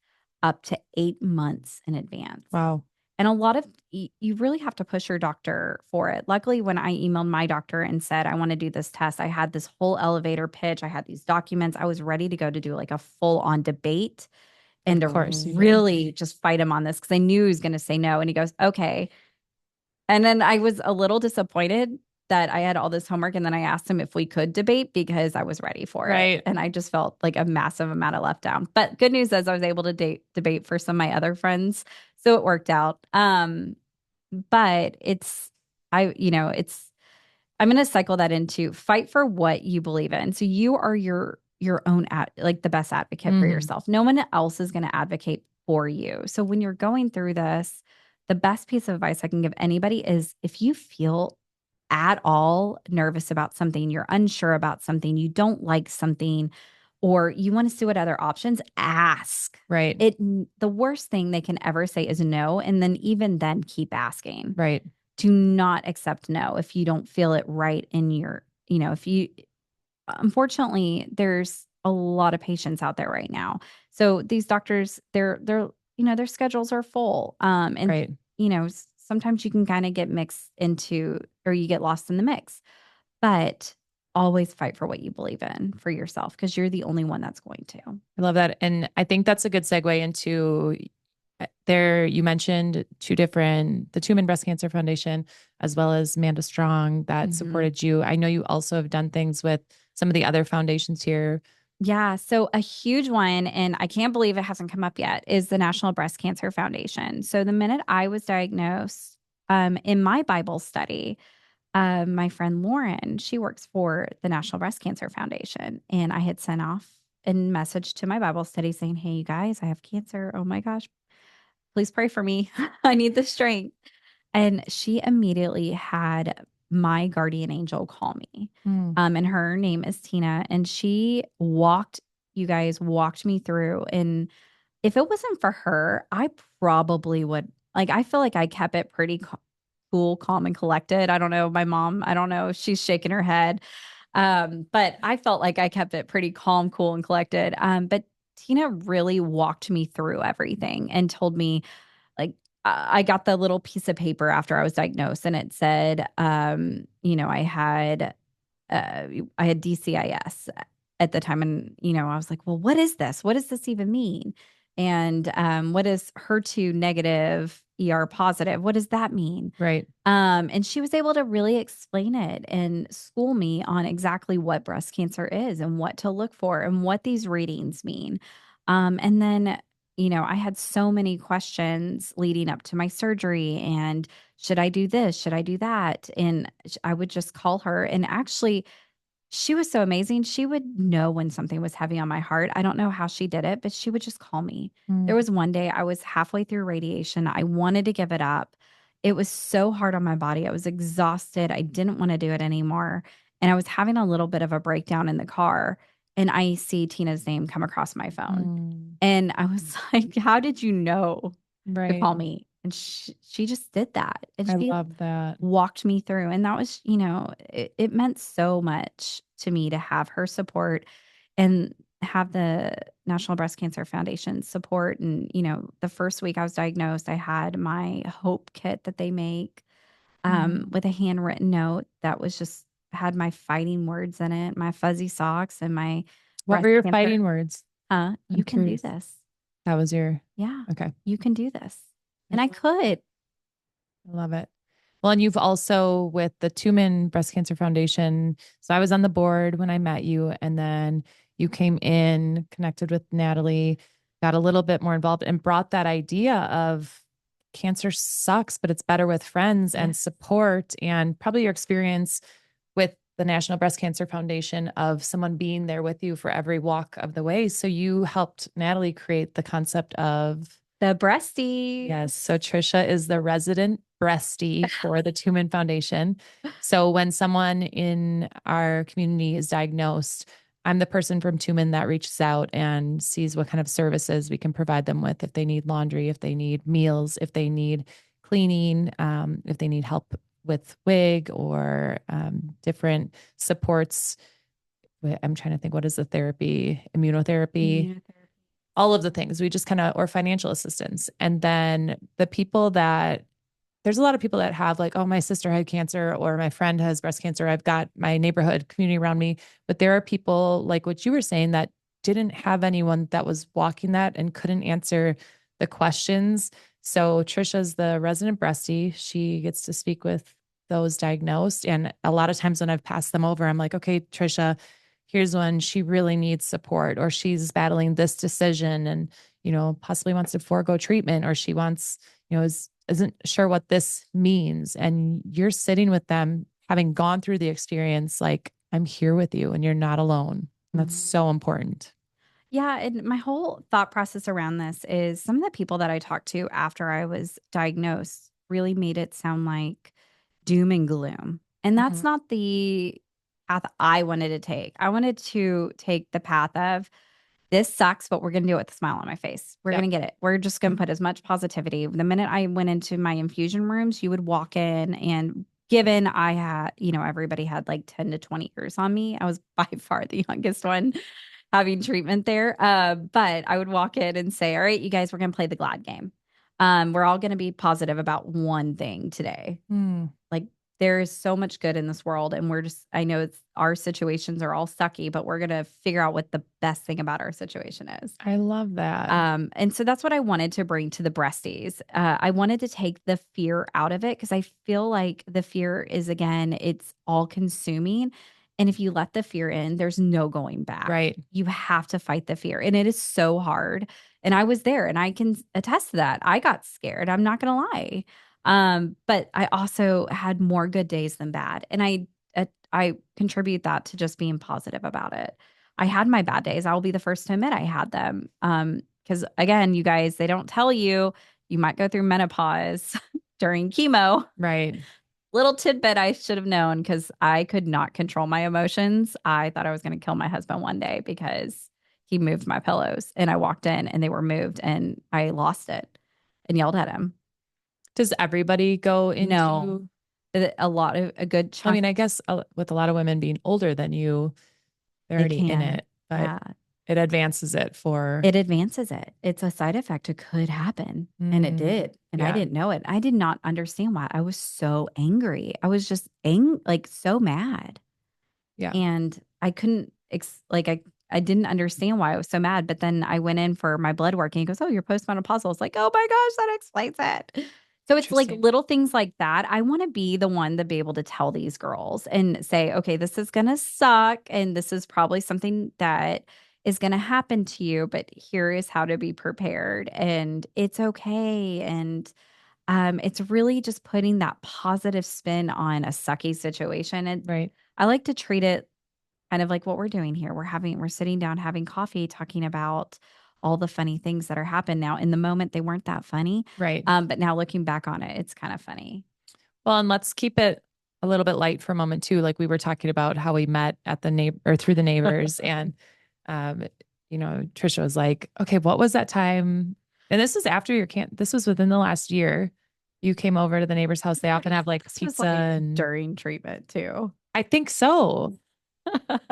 up to 8 months in advance. Wow. And a lot of you really have to push your doctor for it. Luckily, when I emailed my doctor and said, I want to do this test, I had this whole elevator pitch. I had these documents. I was ready to go to do like a full on debate and Of to course you did. really just fight him on this because I knew he was going to say no. And he goes, okay. And then I was a little disappointed that I had all this homework. And then I asked him if we could debate because I was ready for it. Right. And I just felt like a massive amount of let down. But good news is I was able to debate for some of my other friends. So it worked out. But I'm going to cycle that into fight for what you believe in. So you are your own like the best advocate for Hmm. yourself. No one else is going to advocate for you. So when you're going through this, the best piece of advice I can give anybody is if you feel at all nervous about something, you're unsure about something, you don't like something, or you want to see what other options, ask. Right. The worst thing they can ever say is no. And then even then keep asking. Right. Do not accept no if you don't feel it right in if you, unfortunately, there's a lot of patients out there right now. So these doctors, their schedules are full. And Right. sometimes you can kind of get mixed into, or you get lost in the mix, but always fight for what you believe in for yourself because you're the only one that's going to. I love that. And I think that's a good segue into there. You mentioned the Two Men Breast Cancer Foundation, as well as Amanda Strong that Mhm. supported you. I know you also have done things with some of the other foundations here. Yeah. So a huge one, and I can't believe it hasn't come up yet, is the National Breast Cancer Foundation. So the minute I was diagnosed, in my Bible study, my friend Lauren, she works for the National Breast Cancer Foundation, and I had sent off a message to my Bible study saying, "Hey, you guys, I have cancer. Oh my gosh, please pray for me. I need the strength." And she immediately had my guardian angel call me. Mm. And her name is Tina. And she walked me through. And if it wasn't for her, I probably would, like, I feel like I kept it pretty cool, calm, and collected. I don't know. My mom, I don't know. She's shaking her head. But I felt like I kept it pretty calm, cool, and collected. But Tina really walked me through everything and told me, like, I got the little piece of paper after I was diagnosed, and it said, I had DCIS at the time, and I was like, well, what is this? What does this even mean? And what is HER2 negative, ER positive? What does that mean? Right. And she was able to really explain it and school me on exactly what breast cancer is and what to look for and what these readings mean. And then, I had so many questions leading up to my surgery and should I do this? Should I do that? And I would just call her. And actually, she was so amazing. She would know when something was heavy on my heart. I don't know how she did it, but she would just call me. There Mm. was one day I was halfway through radiation. I wanted to give it up. It was so hard on my body. I was exhausted. I didn't want to do it anymore. And I was having a little bit of a breakdown in the car. And I see Tina's name come across my phone. Mm. And I was like, how did you know to Right. call me? And she just did that. And I she love that. walked me through. And that was, it meant so much to me to have her support and have the National Breast Cancer Foundation support. And, the first week I was diagnosed, I had my Hope kit that they make Mm. with a handwritten note that was just had my fighting words in it, my fuzzy socks, and my What breast were your cancer. fighting words? You I'm can do curious. this. That was your, Yeah, okay. you can do this. I And I could. love it. Well, and you've also with the Two Men Breast Cancer Foundation. So I was on the board when I met you, and then you came in, connected with Natalie, got a little bit more involved, and brought that idea of cancer sucks, but it's better with friends and Yes. support, and probably your experience with the National Breast Cancer Foundation of someone being there with you for every walk of the way. So you helped Natalie create the concept of. The breasties. Yes. So Trisha is the resident breastie for the Two Men Foundation. So when someone in our community is diagnosed, I'm the person from Two Men that reaches out and sees what kind of services we can provide them with. If they need laundry, if they need meals, if they need cleaning, if they need help with wig or different supports. I'm trying to think, what is the therapy? Immunotherapy, Immunotherapy. all of the things we just kind of, or financial assistance. And then the people that, there's a lot of people that have like, oh, my sister had cancer or my friend has breast cancer. I've got my neighborhood community around me. But there are people like what you were saying that didn't have anyone that was walking that and couldn't answer the questions. So Trisha's the resident breastie. She gets to speak with those diagnosed. And a lot of times when I've passed them over, I'm like, okay, Trisha, here's one she really needs support, or she's battling this decision and, possibly wants to forego treatment, or she wants, isn't sure what this means. And you're sitting with them, having gone through the experience, like, I'm here with you and you're not alone. And that's Mhm. so important. Yeah, and my whole thought process around this is some of the people that I talked to after I was diagnosed really made it sound like doom and gloom. And that's Mhm. not the path I wanted to take. I wanted to take the path of this sucks, but we're going to do it with a smile on my face. We're Yep. going to get it. We're just going to put as much positivity. The minute I went into my infusion rooms, you would walk in, and given I had, everybody had like 10 to 20 years on me, I was by far the youngest one having treatment there. But I would walk in and say, all right, you guys, we're going to play the glad game. We're all going to be positive about one thing today. Mm, Like, there is so much good in this world, and I know our situations are all sucky, but we're going to figure out what the best thing about our situation is. I love that. And so that's what I wanted to bring to the breasties. I wanted to take the fear out of it because I feel like the fear is, again, it's all consuming. And if you let the fear in, there's no going back. Right. You have to fight the fear. And it is so hard. And I was there and I can attest to that. I got scared. I'm not going to lie. But I also had more good days than bad. And I contribute that to just being positive about it. I had my bad days. I will be the first to admit I had them. Because again, you guys, they don't tell you you might go through menopause during chemo. Right. Little tidbit I should have known because I could not control my emotions. I thought I was going to kill my husband one day because he moved my pillows and I walked in and they were moved and I lost it and yelled at him. Does everybody go No, into, a good I chunk. mean, I guess with a lot of women being older than you, they're It already in can. it, but Yeah. it advances it for, It advances it. It's a side effect. It could happen. And it mm, did. And I yeah, didn't know it. I did not understand why. I was so angry. I was just like so mad. yeah. And I couldn't I didn't understand why I was so mad. But then I went in for my blood work and he goes, "Oh, you're postmenopausal." I was like, "Oh my gosh, that explains it." So it's like Interesting. little things like that. I want to be the one to be able to tell these girls and say, "Okay, this is going to suck and this is probably something that is going to happen to you, but here is how to be prepared and it's okay." And it's really just putting that positive spin on a sucky situation. And Right. I like to treat it kind of like what we're doing here. We're sitting down having coffee, talking about all the funny things that are happening now. In the moment, they weren't that funny. Right. But now looking back on it, it's kind of funny. Well, and let's keep it a little bit light for a moment too. Like we were talking about how we met at the neighbor or through the neighbors. And, um, Trisha was like, okay, what was that time? And this was after this was within the last year. You came over to the neighbor's house. They often have like This was pizza like and during treatment too. I think so.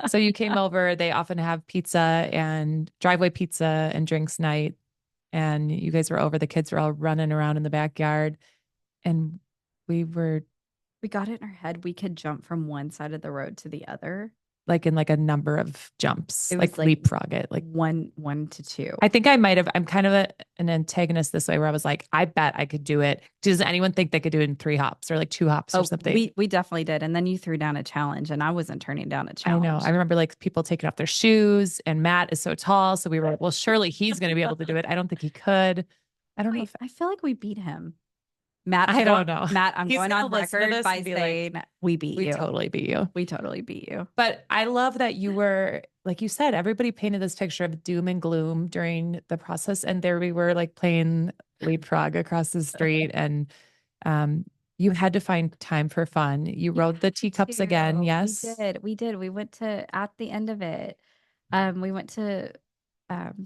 So you came over, they often have pizza and driveway pizza and drinks night. And you guys were over, the kids were all running around in the backyard. And we were We got it in our head we could jump from one side of the road to the other. like in like a number of jumps, It was like like leapfrog it. Like one to two. I think I'm kind of an antagonist this way where I was like, I bet I could do it. Does anyone think they could do it in 3 hops or like 2 hops or Oh, something? we definitely did. And then you threw down a challenge, and I wasn't turning down a I know. I challenge. remember like people taking off their shoes and Matt is so tall. So we were like, well, surely he's going to be able to do it. I don't think he could. I don't know if I feel like we beat him. I don't know. Matt, I'm He's going going to on listen to record this by and be like, saying we beat we you. totally beat you. We totally beat you. But I love that you were, like you said, everybody painted this picture of doom and gloom during the process. And there we were like playing leapfrog across the street. And um, you had to find time for fun. You You rode the have teacups again. to. We Yes. did. We did. We went to at the end of it. We went to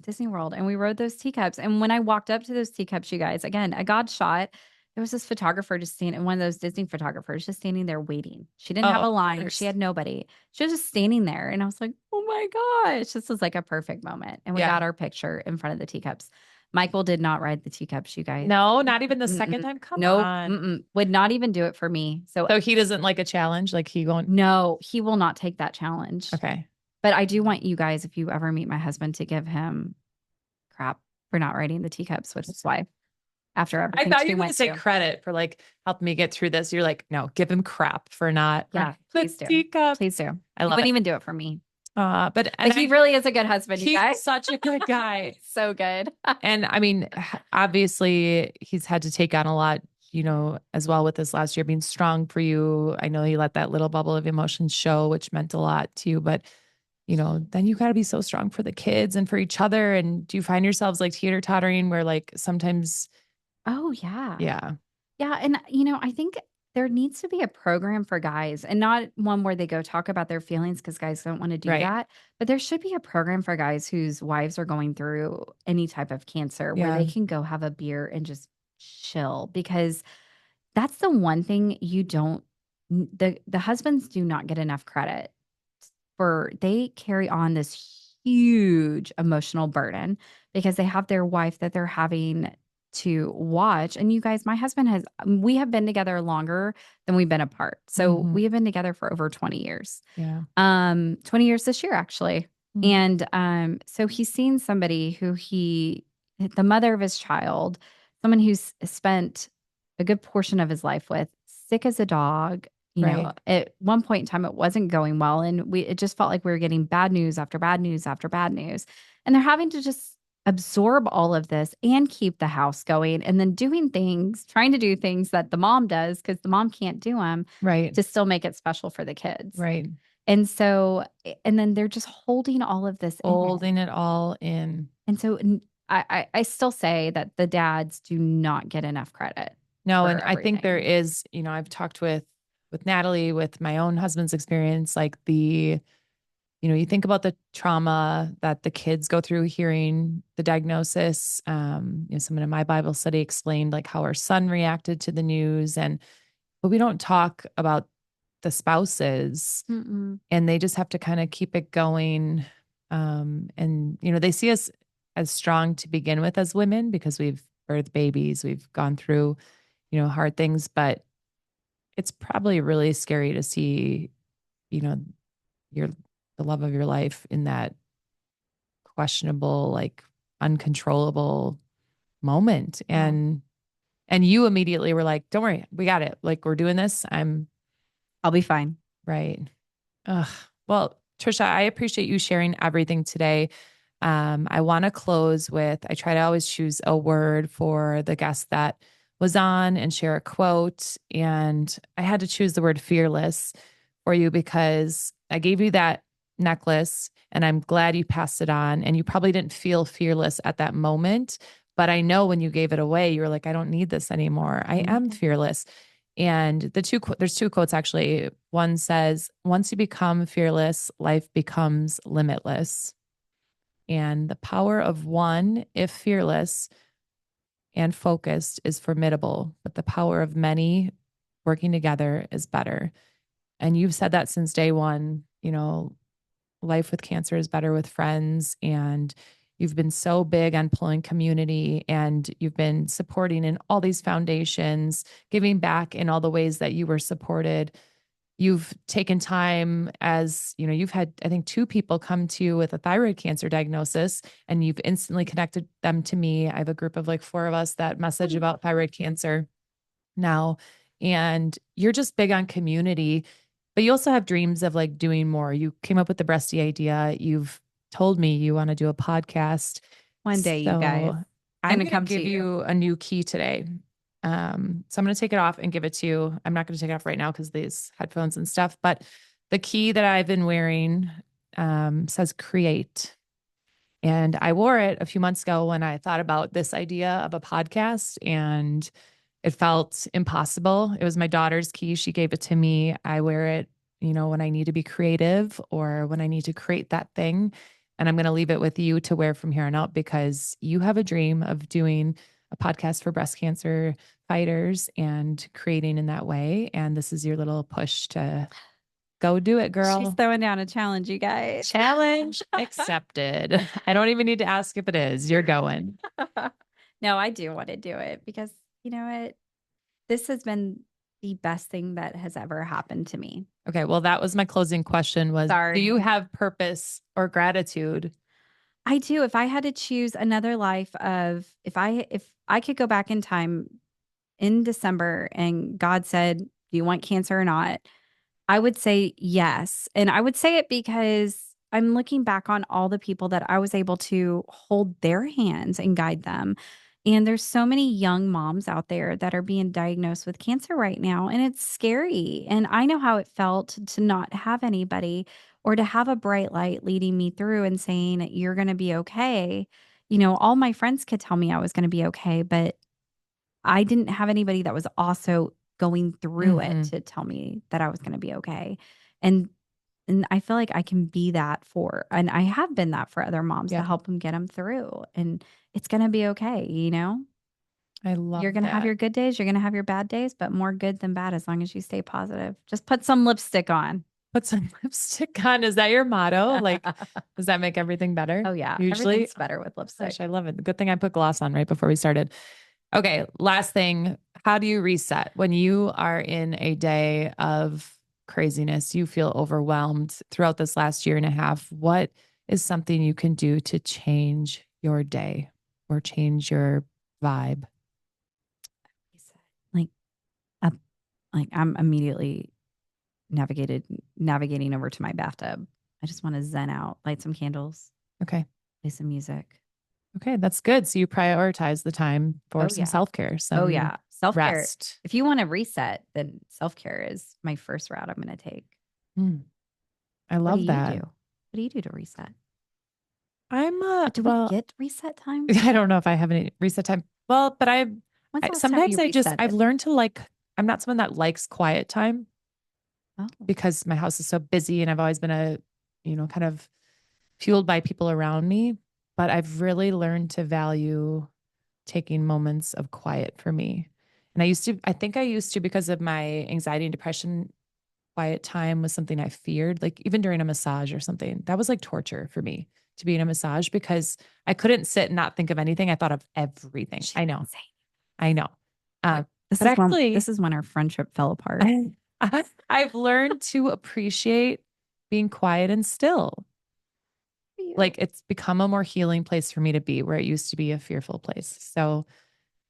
Disney World and we rode those teacups. And when I walked up to those teacups, you guys, again, a God shot. There was this photographer just standing, one of those Disney photographers just standing there waiting. She didn't Oh, have a of line. She course. had nobody. She was just standing there. And I was like, oh my gosh, this was like a perfect moment. And we Yeah. got our picture in front of the teacups. Michael did not ride the teacups, you guys. No, not even the second Mm-mm. time. Come Nope. on. Mm-mm. Would not even do it for me. So So he doesn't like a challenge. Like he won't. no, he will not take that challenge. Okay. But I do want you guys, if you ever meet my husband, to give him crap for not riding the teacups with his wife. after I everything thought she you were going to went say through. credit for like helping me get through this. You're like, no, give him crap for not Yeah, the please do. teacup. Please do. I He love wouldn't it. even do it for me. But But he really is a good husband, you he's guys. such a good guy. So good. And I mean, obviously he's had to take on a lot, as well with this last year being strong for you. I know he let that little bubble of emotions show, which meant a lot to you, but then you got to be so strong for the kids and for each other. And do you find yourselves like teeter tottering where like sometimes, Oh, yeah. yeah, Yeah. And, I think there needs to be a program for guys and not one where they go talk about their feelings because guys don't want to do right. that. But there should be a program for guys whose wives are going through any type of cancer where Yeah, they can go have a beer and just chill because that's the one thing you don't, the husbands do not get enough credit for they carry on this huge emotional burden because they have their wife that they're having to watch. And you guys, my husband we have been together longer than we've been apart. So hmm, we have been together for over 20 years. yeah, 20 years this year, actually. mm, And so he's seen somebody the mother of his child, someone who's spent a good portion of his life with, sick as a dog. right, At one point in time, it wasn't going well. And it just felt like we were getting bad news after bad news after bad news. And they're having to just absorb all of this and keep the house going and then trying to do things that the mom does because the mom can't do them right, to still make it special for the kids. right. And so, and then they're just holding all of this in. Holding it all in. And so I still say that the dads do not get enough credit No, and for I think there everything. is, I've talked with Natalie, with my own husband's experience, like you think about the trauma that the kids go through hearing the diagnosis. Someone in my Bible study explained like how our son reacted to the news, but we don't talk about the spouses, Mm-mm. and they just have to kind of keep it going. And they see us as strong to begin with as women because we've birthed babies, we've gone through, hard things, but it's probably really scary to see, you know, your the love of your life in that questionable, like uncontrollable moment. Yeah, And you immediately were like, don't worry, we got it. Like we're doing this. I'm I'll be fine. right. Ugh. Well, Trisha, I appreciate you sharing everything today. I want to close with I try to always choose a word for the guest that was on and share a quote. And I had to choose the word fearless for you because I gave you that necklace and I'm glad you passed it on. And you probably didn't feel fearless at that moment. But I know when you gave it away, you were like, I don't need this anymore. I am Okay. fearless. And there's two quotes actually. One says, once you become fearless, life becomes limitless. And the power of one, if fearless and focused, is formidable, but the power of many working together is better. And you've said that since day one, life with cancer is better with friends. And you've been so big on pulling community and you've been supporting in all these foundations, giving back in all the ways that you were supported. You've taken time as, you've had, I think, two people come to you with a thyroid cancer diagnosis and you've instantly connected them to me. I have a group of like four of us that message about thyroid cancer now. And you're just big on community, but you also have dreams of like doing more. You came up with the breasty idea. You've told me you want to do a podcast. One day, you guys. So I'm Gonna going to come to give you. you a new key today. So I'm going to take it off and give it to you. I'm not going to take it off right now because these headphones and stuff, but the key that I've been wearing says create. And I wore it a few months ago when I thought about this idea of a podcast and it felt impossible. It was my daughter's key. She gave it to me. I wear it, when I need to be creative or when I need to create that thing. And I'm going to leave it with you to wear from here on out because you have a dream of doing a podcast for breast cancer fighters and creating in that way. And this is your little push to go do it, She's girl. throwing down a challenge, you guys. Challenge accepted. I don't even need to ask if it is. You're going. No, I do want to do it because you know what? This has been the best thing that has ever happened to me. Okay, well, that was my closing question was, do Sorry. you have purpose or gratitude? I do. If I had to choose another life of if I could go back in time in December and God said, "Do you want cancer or not?" I would say yes. And I would say it because I'm looking back on all the people that I was able to hold their hands and guide them. And there's so many young moms out there that are being diagnosed with cancer right now, and it's scary. And I know how it felt to not have anybody or to have a bright light leading me through and saying, "You're going to be okay." All my friends could tell me I was going to be okay, but I didn't have anybody that was also going through it Hmm. to tell me that I was gonna be okay. And and I feel like I can be that for and I have been that for other moms to Yeah, help them get them through, and it's gonna be okay, you know? I You're love gonna have that. your good days, you're gonna have your bad days, but more good than bad as long as you stay positive. Just put some lipstick on. Put some lipstick on. Is that your motto? Like, does that make everything better? Oh, yeah. Usually, Everything's better with lipstick. gosh, I love it. Good thing I put gloss on right before we started. Okay, last thing. How do you reset when you are in a day of craziness? You feel overwhelmed throughout this last year and a half. What is something you can do to change your day or change your vibe? Like, uh, like, I'm immediately navigating over to my bathtub. I just wanna zen out, light some candles, Okay. play some music. Okay, that's good. So you prioritize the time for Oh, some yeah. self-care, Oh, some yeah. Self-care. rest. If you wanna reset, then self-care is my first route I'm gonna take. Mm, I What do love you do? that. What do you do to reset? I'm Do we well, get reset time? I don't know if I have any reset time. Well, but When's I the last time sometimes you I've resetted? learned to like, I'm not someone that likes quiet time Oh, because my house is so busy and I've always been kind of fueled by people around me. But I've really learned to value taking moments of quiet for me. And I think I used to because of my anxiety and depression, quiet time was something I feared, like even during a massage or something. That was like torture for me to be in a massage because I couldn't sit and not think of anything. I thought of everything. she's I know. insane. I know. Wait, But this actually, is when our friendship fell apart. I've learned to appreciate being quiet and still. You. Like it's become a more healing place for me to be where it used to be a fearful place. So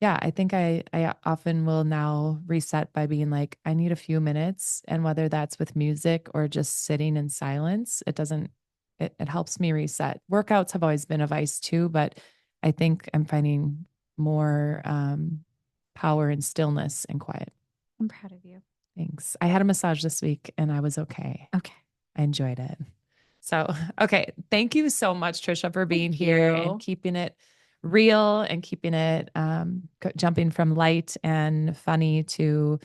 yeah, I think I often will now reset by being like, I need a few minutes. And whether that's with music or just sitting in silence, it helps me reset. Workouts have always been a vice too, but I think I'm finding more power in stillness and quiet. I'm proud of you. Thanks. I had a massage this week and I was okay. Okay. I enjoyed it. So, okay. Thank you so much, Trisha, for being Thank here and you. keeping it real and keeping it jumping from light and funny to,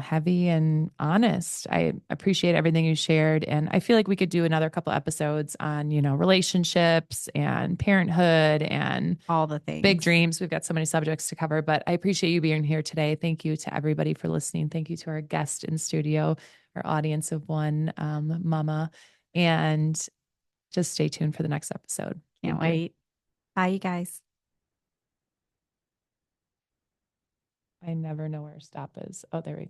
heavy and honest. I appreciate everything you shared. And I feel like we could do another couple episodes on, relationships and parenthood and All the big things. dreams. We've got so many subjects to cover, but I appreciate you being here today. Thank you to everybody for listening. Thank you to our guest in studio, our audience of one, Mama. And just stay tuned for the next episode. Can't Thank you. wait. Bye, you guys. I never know where stop is. Oh, there we go.